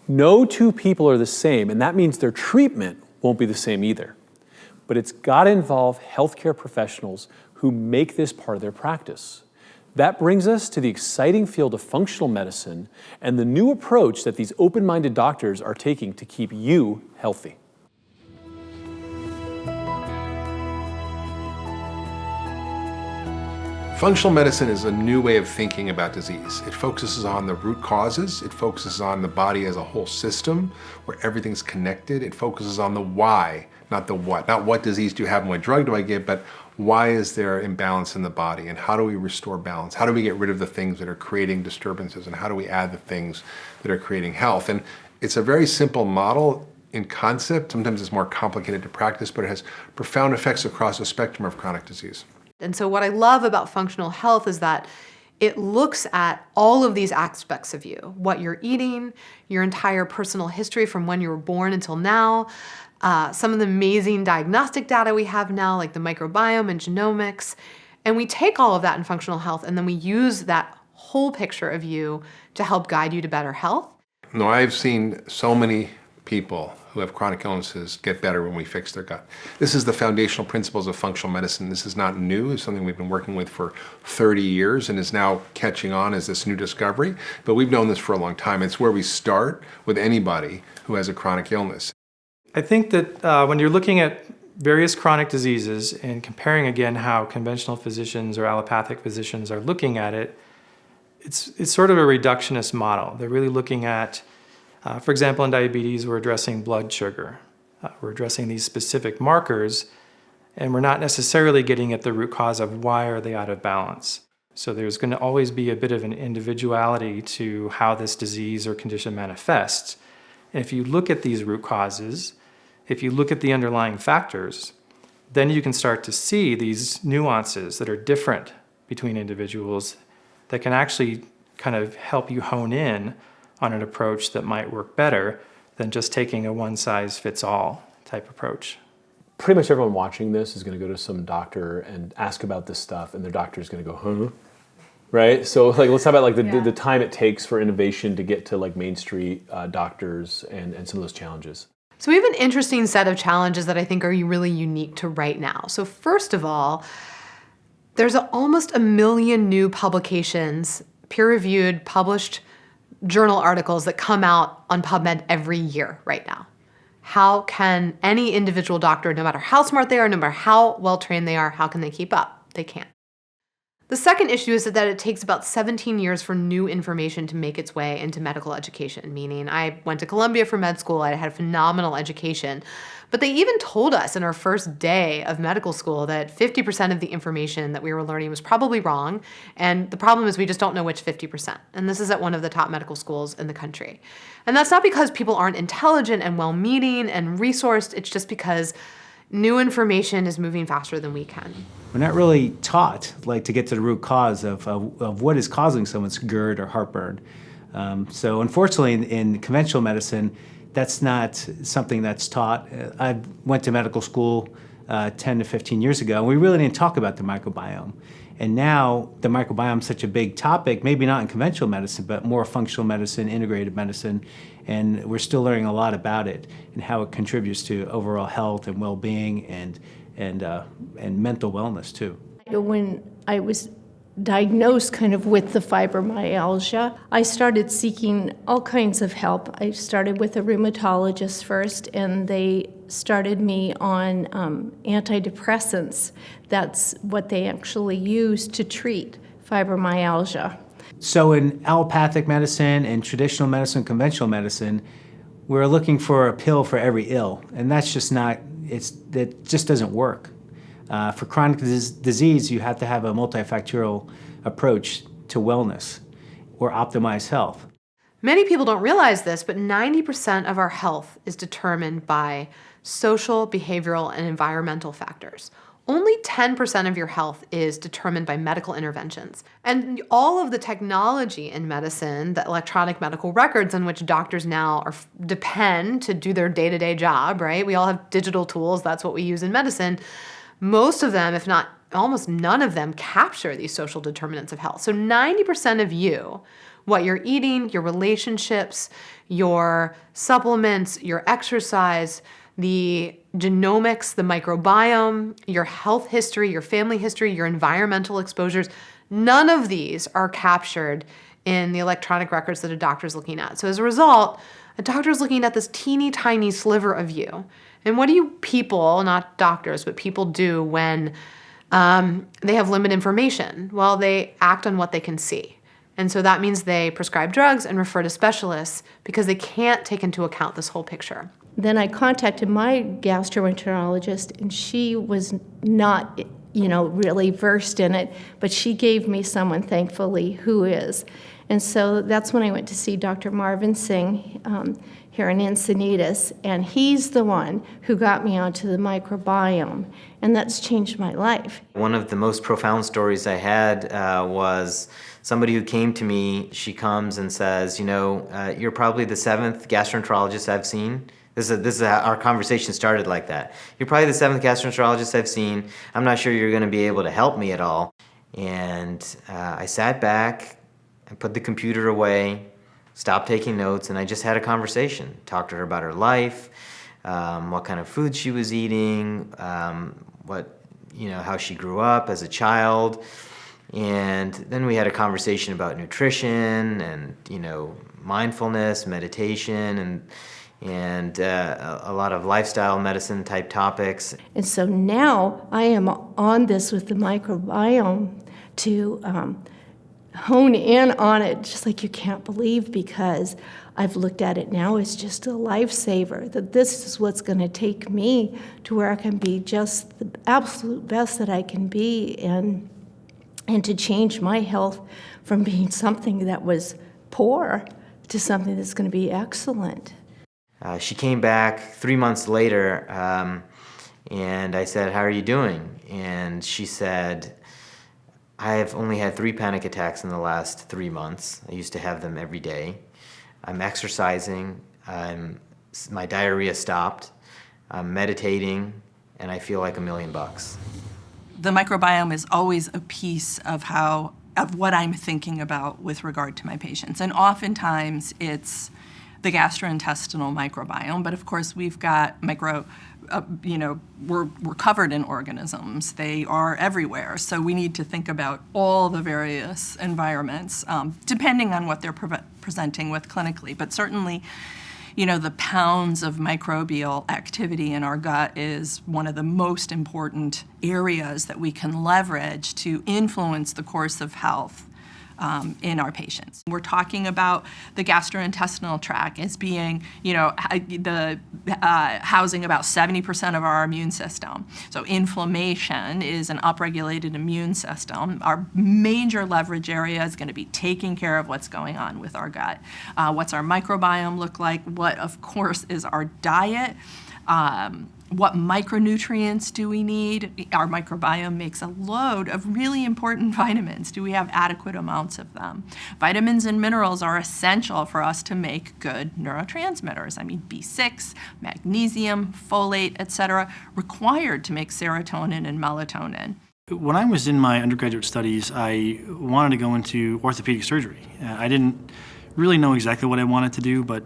No 2 people are the same, and that means their treatment won't be the same either. But it's got to involve healthcare professionals who make this part of their practice. That brings us to the exciting field of functional medicine and the new approach that these open-minded doctors are taking to keep you healthy. Functional medicine is a new way of thinking about disease. It focuses on the root causes. It focuses on the body as a whole system where everything's connected. It focuses on the why, not the what. Not what disease do you have and what drug do I give, but why is there imbalance in the body and how do we restore balance? How do we get rid of the things that are creating disturbances and how do we add the things that are creating health? And it's a very simple model in concept. Sometimes it's more complicated to practice, but it has profound effects across a spectrum of chronic disease. And so what I love about functional health is that it looks at all of these aspects of you, what you're eating, your entire personal history from when you were born until now, some of the amazing diagnostic data we have now, like the microbiome and genomics. And we take all of that in functional health, and then we use that whole picture of you to help guide you to better health. No, I've seen so many people who have chronic illnesses get better when we fix their gut. This is the foundational principles of functional medicine. This is not new. It's something we've been working with for 30 years and is now catching on as this new discovery. But we've known this for a long time. It's where we start with anybody who has a chronic illness. I think that when you're looking at various chronic diseases and comparing again how conventional physicians or allopathic physicians are looking at it, it's sort of a reductionist model. They're really looking at for example, in diabetes, we're addressing blood sugar. We're addressing these specific markers, and we're not necessarily getting at the root cause of why are they out of balance. So there's going to always be a bit of an individuality to how this disease or condition manifests. And if you look at these root causes, if you look at the underlying factors, then you can start to see these nuances that are different between individuals that can actually kind of help you hone in on an approach that might work better than just taking a one-size-fits-all type approach. Pretty much everyone watching this is going to go to some doctor and ask about this stuff, and their doctor is going to go, huh? Right? So like, let's talk about like the time it takes for innovation to get to like Main Street doctors and some of those challenges. So we have an interesting set of challenges that I think are really unique to right now. So first of all, there's almost 1 million new publications, peer-reviewed, published journal articles that come out on PubMed every year right now. How can any individual doctor, no matter how smart they are, no matter how well trained they are, how can they keep up? They can't. The second issue is that it takes about 17 years for new information to make its way into medical education, meaning I went to Columbia for med school, I had a phenomenal education, but they even told us in our first day of medical school that 50% of the information that we were learning was probably wrong, and the problem is we just don't know which 50%, and this is at one of the top medical schools in the country. And that's not because people aren't intelligent and well-meaning and resourced, it's just because new information is moving faster than we can. We're not really taught like to get to the root cause of what is causing someone's GERD or heartburn. So unfortunately in conventional medicine, that's not something that's taught. I went to medical school 10 to 15 years ago, and we really didn't talk about the microbiome. And now the microbiome is such a big topic, maybe not in conventional medicine, but more functional medicine, integrated medicine, and we're still learning a lot about it and how it contributes to overall health and well-being and mental wellness too. When I was diagnosed kind of with the fibromyalgia, I started seeking all kinds of help. I started with a rheumatologist first, and they started me on antidepressants. That's what they actually use to treat fibromyalgia. So in allopathic medicine and traditional medicine, conventional medicine, we're looking for a pill for every ill, and that's just not, that just doesn't work. For chronic disease, you have to have a multifactorial approach to wellness or optimize health. Many people don't realize this, but 90% of our health is determined by social, behavioral, and environmental factors. Only 10% of your health is determined by medical interventions. And all of the technology in medicine, the electronic medical records on which doctors now depend to do their day-to-day job, right? We all have digital tools, that's what we use in medicine. Most of them, if not almost none of them, capture these social determinants of health. So 90% of you, what you're eating, your relationships, your supplements, your exercise, the genomics, the microbiome, your health history, your family history, your environmental exposures, none of these are captured in the electronic records that a doctor's looking at. So as a result, a doctor's looking at this teeny tiny sliver of you. And what do you people, not doctors, but people do when they have limited information. Well, they act on what they can see. And so that means they prescribe drugs and refer to specialists because they can't take into account this whole picture. Then I contacted my gastroenterologist, and she was not, really versed in it, but she gave me someone, thankfully, who is. And so that's when I went to see Dr. Marvin Singh here in Encinitas, and he's the one who got me onto the microbiome, and that's changed my life. One of the most profound stories I had was somebody who came to me. She comes and says, you're probably the 7th gastroenterologist I've seen. This is how our conversation started like that. You're probably the 7th gastroenterologist I've seen. I'm not sure you're going to be able to help me at all. And I sat back, I put the computer away, stopped taking notes, and I just had a conversation. Talked to her about her life, what kind of food she was eating, how she grew up as a child. And then we had a conversation about nutrition and, mindfulness, meditation, and a lot of lifestyle medicine type topics. And so now I am on this with the microbiome to hone in on it, just like you can't believe, because I've looked at it now as just a lifesaver, that this is what's going to take me to where I can be just the absolute best that I can be, and to change my health from being something that was poor to something that's going to be excellent. She came back 3 months later, and I said, "How are you doing?" And she said, "I've only had 3 panic attacks in the last 3 months. I used to have them every day. I'm exercising, my diarrhea stopped, I'm meditating, and I feel like $1 million." The microbiome is always a piece of what I'm thinking about with regard to my patients. And oftentimes it's the gastrointestinal microbiome, but of course we've got we're covered in organisms. They are everywhere. So we need to think about all the various environments, depending on what they're presenting with clinically. But certainly, the pounds of microbial activity in our gut is one of the most important areas that we can leverage to influence the course of health in our patients. We're talking about the gastrointestinal tract as being, housing about 70% of our immune system. So inflammation is an upregulated immune system. Our major leverage area is going to be taking care of what's going on with our gut. What's our microbiome look like? What, of course, is our diet? What micronutrients do we need? Our microbiome makes a load of really important vitamins. Do we have adequate amounts of them? Vitamins and minerals are essential for us to make good neurotransmitters. B6, magnesium, folate, etc., required to make serotonin and melatonin. When I was in my undergraduate studies, I wanted to go into orthopedic surgery. I didn't really know exactly what I wanted to do, but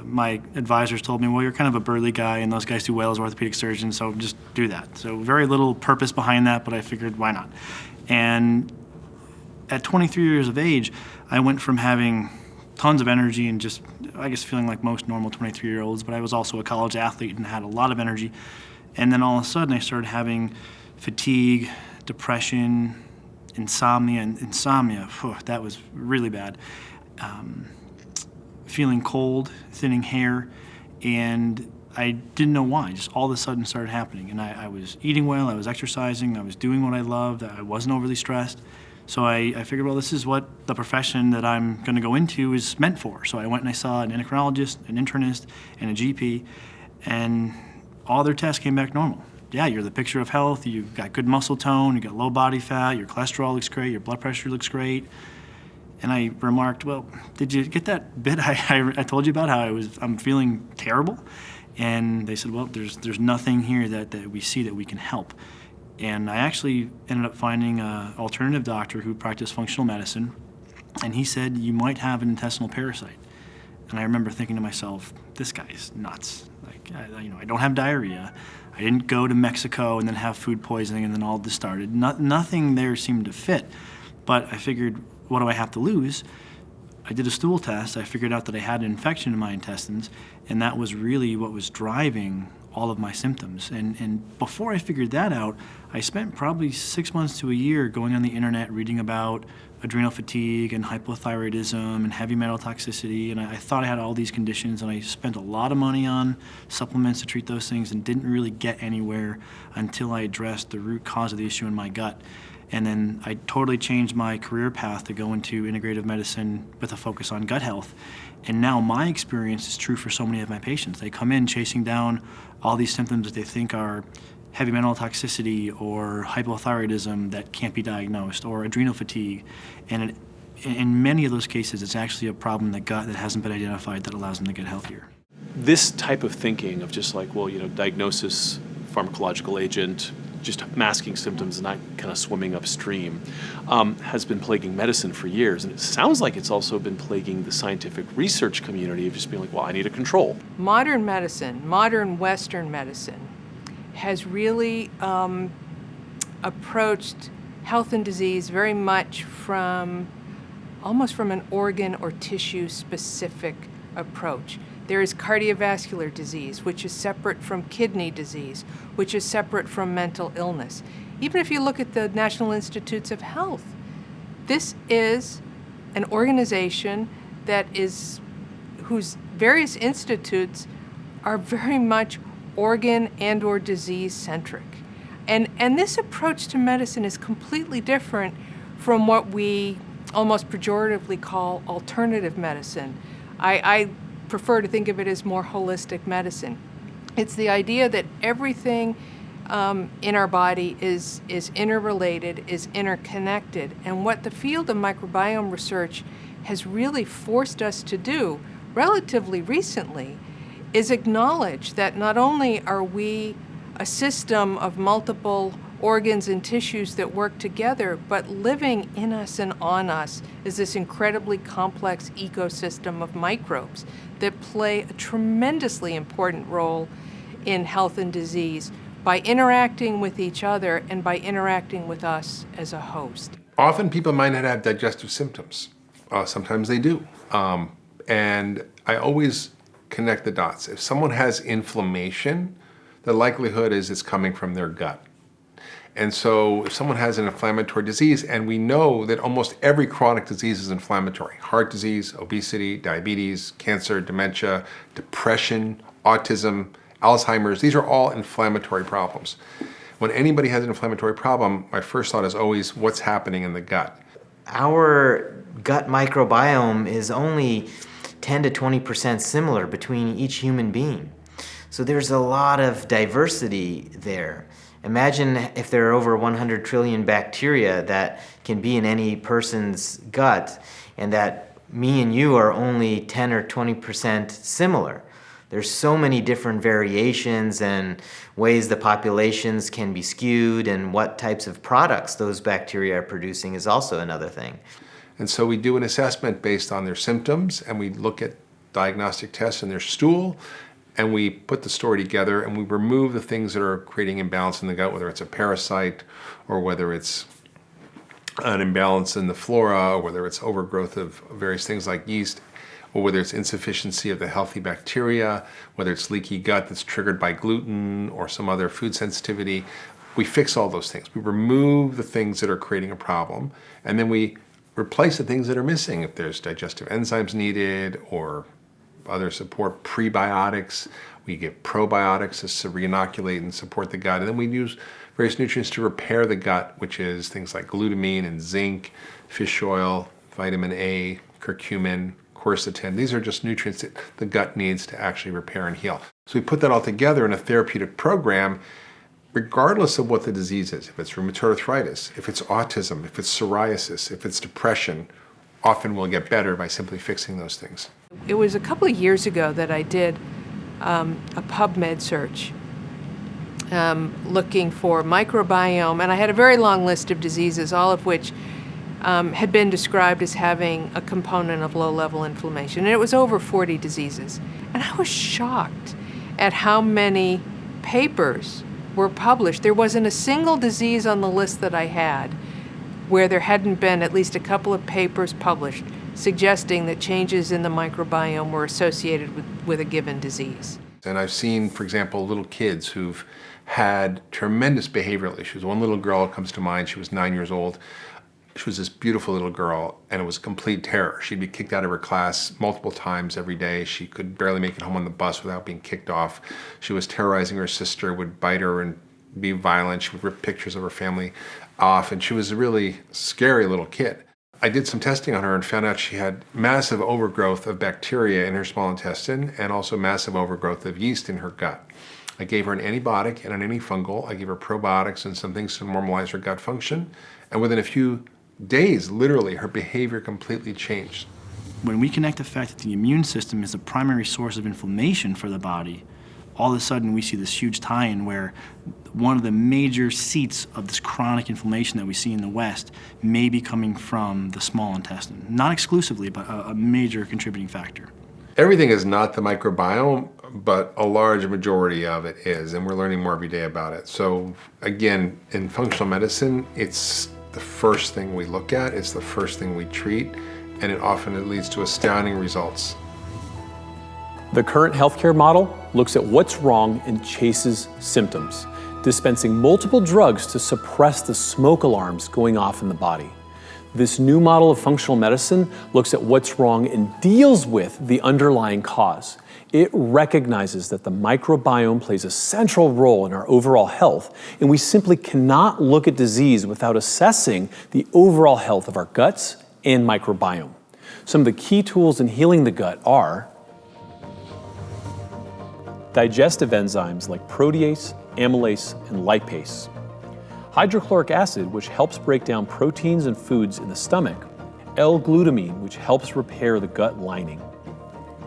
my advisors told me, well, you're kind of a burly guy, and those guys do well as orthopedic surgeons, so just do that. So very little purpose behind that, but I figured, why not? And at 23 years of age, I went from having tons of energy and just, I guess, feeling like most normal 23-year-olds, but I was also a college athlete and had a lot of energy. And then all of a sudden, I started having fatigue, depression, insomnia, that was really bad. Feeling cold, thinning hair, and I didn't know why. Just all of a sudden started happening. And I was eating well, I was exercising, I was doing what I loved, I wasn't overly stressed. So I figured, well, this is what the profession that I'm going to go into is meant for. So I went and I saw an endocrinologist, an internist, and a GP, and all their tests came back normal. Yeah, you're the picture of health, you've got good muscle tone, you've got low body fat, your cholesterol looks great, your blood pressure looks great. And I remarked, well, did you get that bit I told you about, how I'm feeling terrible? And they said, well, there's nothing here that we see that we can help. And I actually ended up finding an alternative doctor who practiced functional medicine, and he said, you might have an intestinal parasite. And I remember thinking to myself, this guy's nuts. Like, I don't have diarrhea. I didn't go to Mexico and then have food poisoning and then all this started. Nothing there seemed to fit. But I figured, what do I have to lose? I did a stool test. I figured out that I had an infection in my intestines, and that was really what was driving all of my symptoms. And before I figured that out, I spent probably 6 months to a year going on the internet reading about adrenal fatigue and hypothyroidism and heavy metal toxicity, and I thought I had all these conditions, and I spent a lot of money on supplements to treat those things and didn't really get anywhere until I addressed the root cause of the issue in my gut. And then I totally changed my career path to go into integrative medicine with a focus on gut health. And now my experience is true for so many of my patients. They come in chasing down all these symptoms that they think are heavy metal toxicity or hypothyroidism that can't be diagnosed, or adrenal fatigue. And in many of those cases, it's actually a problem in the gut that hasn't been identified that allows them to get healthier. This type of thinking of just like, well, diagnosis, pharmacological agent, just masking symptoms and not kind of swimming upstream, has been plaguing medicine for years. And it sounds like it's also been plaguing the scientific research community of just being like, well, I need a control. Modern medicine, modern Western medicine, has really approached health and disease very much almost from an organ or tissue specific approach. There is cardiovascular disease, which is separate from kidney disease, which is separate from mental illness. Even if you look at the National Institutes of Health, this is an organization whose various institutes are very much organ and or disease centric. And this approach to medicine is completely different from what we almost pejoratively call alternative medicine. I prefer to think of it as more holistic medicine. It's the idea that everything in our body is interrelated, is interconnected. And what the field of microbiome research has really forced us to do relatively recently is acknowledge that not only are we a system of multiple organs and tissues that work together, but living in us and on us is this incredibly complex ecosystem of microbes that play a tremendously important role in health and disease by interacting with each other and by interacting with us as a host. Often people might not have digestive symptoms. Sometimes they do. And I always connect the dots. If someone has inflammation, the likelihood is it's coming from their gut. And so if someone has an inflammatory disease, and we know that almost every chronic disease is inflammatory, heart disease, obesity, diabetes, cancer, dementia, depression, autism, Alzheimer's, these are all inflammatory problems. When anybody has an inflammatory problem, my first thought is always what's happening in the gut. Our gut microbiome is only 10 to 20% similar between each human being. So there's a lot of diversity there. Imagine if there are over 100 trillion bacteria that can be in any person's gut, and that me and you are only 10 or 20% similar. There's so many different variations and ways the populations can be skewed, and what types of products those bacteria are producing is also another thing. And so we do an assessment based on their symptoms, and we look at diagnostic tests in their stool, and we put the story together, and we remove the things that are creating imbalance in the gut, whether it's a parasite or whether it's an imbalance in the flora, or whether it's overgrowth of various things like yeast, or whether it's insufficiency of the healthy bacteria, whether it's leaky gut that's triggered by gluten or some other food sensitivity. We fix all those things. We remove the things that are creating a problem, and then we replace the things that are missing. If there's digestive enzymes needed or other support, prebiotics, we give probiotics to reinoculate and support the gut. And then we use various nutrients to repair the gut, which is things like glutamine and zinc, fish oil, vitamin A, curcumin, quercetin. These are just nutrients that the gut needs to actually repair and heal. So we put that all together in a therapeutic program, regardless of what the disease is. If it's rheumatoid arthritis, if it's autism, if it's psoriasis, if it's depression, often we'll get better by simply fixing those things. It was a couple of years ago that I did a PubMed search looking for microbiome, and I had a very long list of diseases, all of which had been described as having a component of low-level inflammation, and it was over 40 diseases. And I was shocked at how many papers were published. There wasn't a single disease on the list that I had where there hadn't been at least a couple of papers published suggesting that changes in the microbiome were associated with a given disease. And I've seen, for example, little kids who've had tremendous behavioral issues. One little girl comes to mind, she was 9 years old. She was this beautiful little girl, and it was complete terror. She'd be kicked out of her class multiple times every day. She could barely make it home on the bus without being kicked off. She was terrorizing her sister, would bite her and be violent. She would rip pictures of her family off, and she was a really scary little kid. I did some testing on her and found out she had massive overgrowth of bacteria in her small intestine and also massive overgrowth of yeast in her gut. I gave her an antibiotic and an antifungal. I gave her probiotics and some things to normalize her gut function. And within a few days, literally, her behavior completely changed. When we connect the fact that the immune system is the primary source of inflammation for the body, all of a sudden we see this huge tie-in where one of the major seats of this chronic inflammation that we see in the West may be coming from the small intestine. Not exclusively, but a major contributing factor. Everything is not the microbiome, but a large majority of it is, and we're learning more every day about it. So again, in functional medicine, it's the first thing we look at, it's the first thing we treat, and it often leads to astounding results. The current healthcare model looks at what's wrong and chases symptoms, dispensing multiple drugs to suppress the smoke alarms going off in the body. This new model of functional medicine looks at what's wrong and deals with the underlying cause. It recognizes that the microbiome plays a central role in our overall health, and we simply cannot look at disease without assessing the overall health of our guts and microbiome. Some of the key tools in healing the gut are digestive enzymes like protease, amylase, and lipase, hydrochloric acid, which helps break down proteins and foods in the stomach, L-glutamine, which helps repair the gut lining,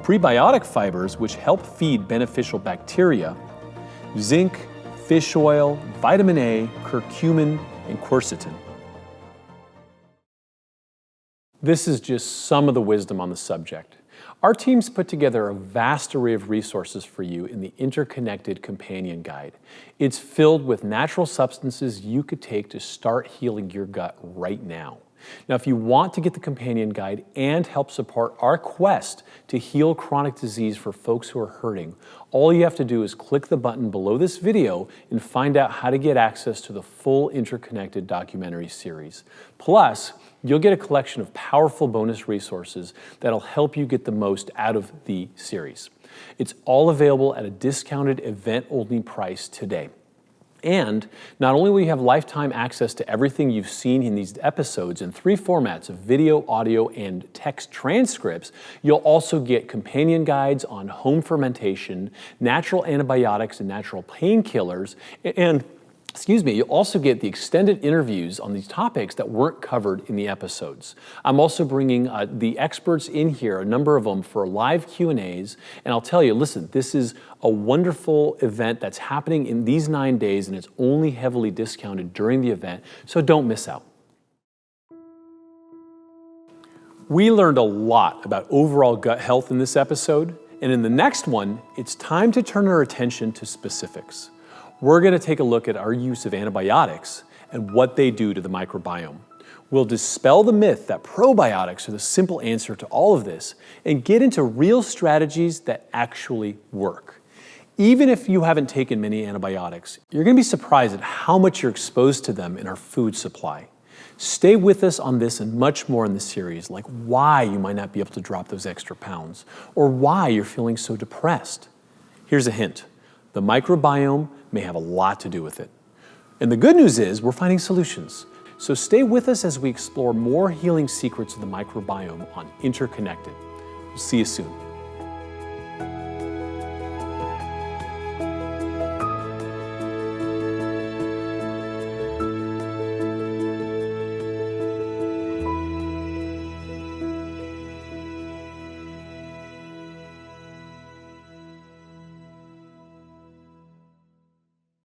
prebiotic fibers, which help feed beneficial bacteria, zinc, fish oil, vitamin A, curcumin, and quercetin. This is just some of the wisdom on the subject. Our teams put together a vast array of resources for you in the Interconnected Companion Guide. It's filled with natural substances you could take to start healing your gut right now. Now, if you want to get the Companion Guide and help support our quest to heal chronic disease for folks who are hurting, all you have to do is click the button below this video and find out how to get access to the full Interconnected documentary series. Plus, you'll get a collection of powerful bonus resources that'll help you get the most out of the series. It's all available at a discounted event-only price today. And not only will you have lifetime access to everything you've seen in these episodes in 3 formats of video, audio, and text transcripts, you'll also get companion guides on home fermentation, natural antibiotics and natural painkillers, and you'll also get the extended interviews on these topics that weren't covered in the episodes. I'm also bringing the experts in here, a number of them, for live Q&As, and I'll tell you, listen, this is a wonderful event that's happening in these 9 days, and it's only heavily discounted during the event, so don't miss out. We learned a lot about overall gut health in this episode, and in the next one, it's time to turn our attention to specifics. We're going to take a look at our use of antibiotics and what they do to the microbiome. We'll dispel the myth that probiotics are the simple answer to all of this and get into real strategies that actually work. Even if you haven't taken many antibiotics, you're going to be surprised at how much you're exposed to them in our food supply. Stay with us on this and much more in the series, like why you might not be able to drop those extra pounds or why you're feeling so depressed. Here's a hint. The microbiome may have a lot to do with it. And the good news is we're finding solutions. So stay with us as we explore more healing secrets of the microbiome on Interconnected. We'll see you soon.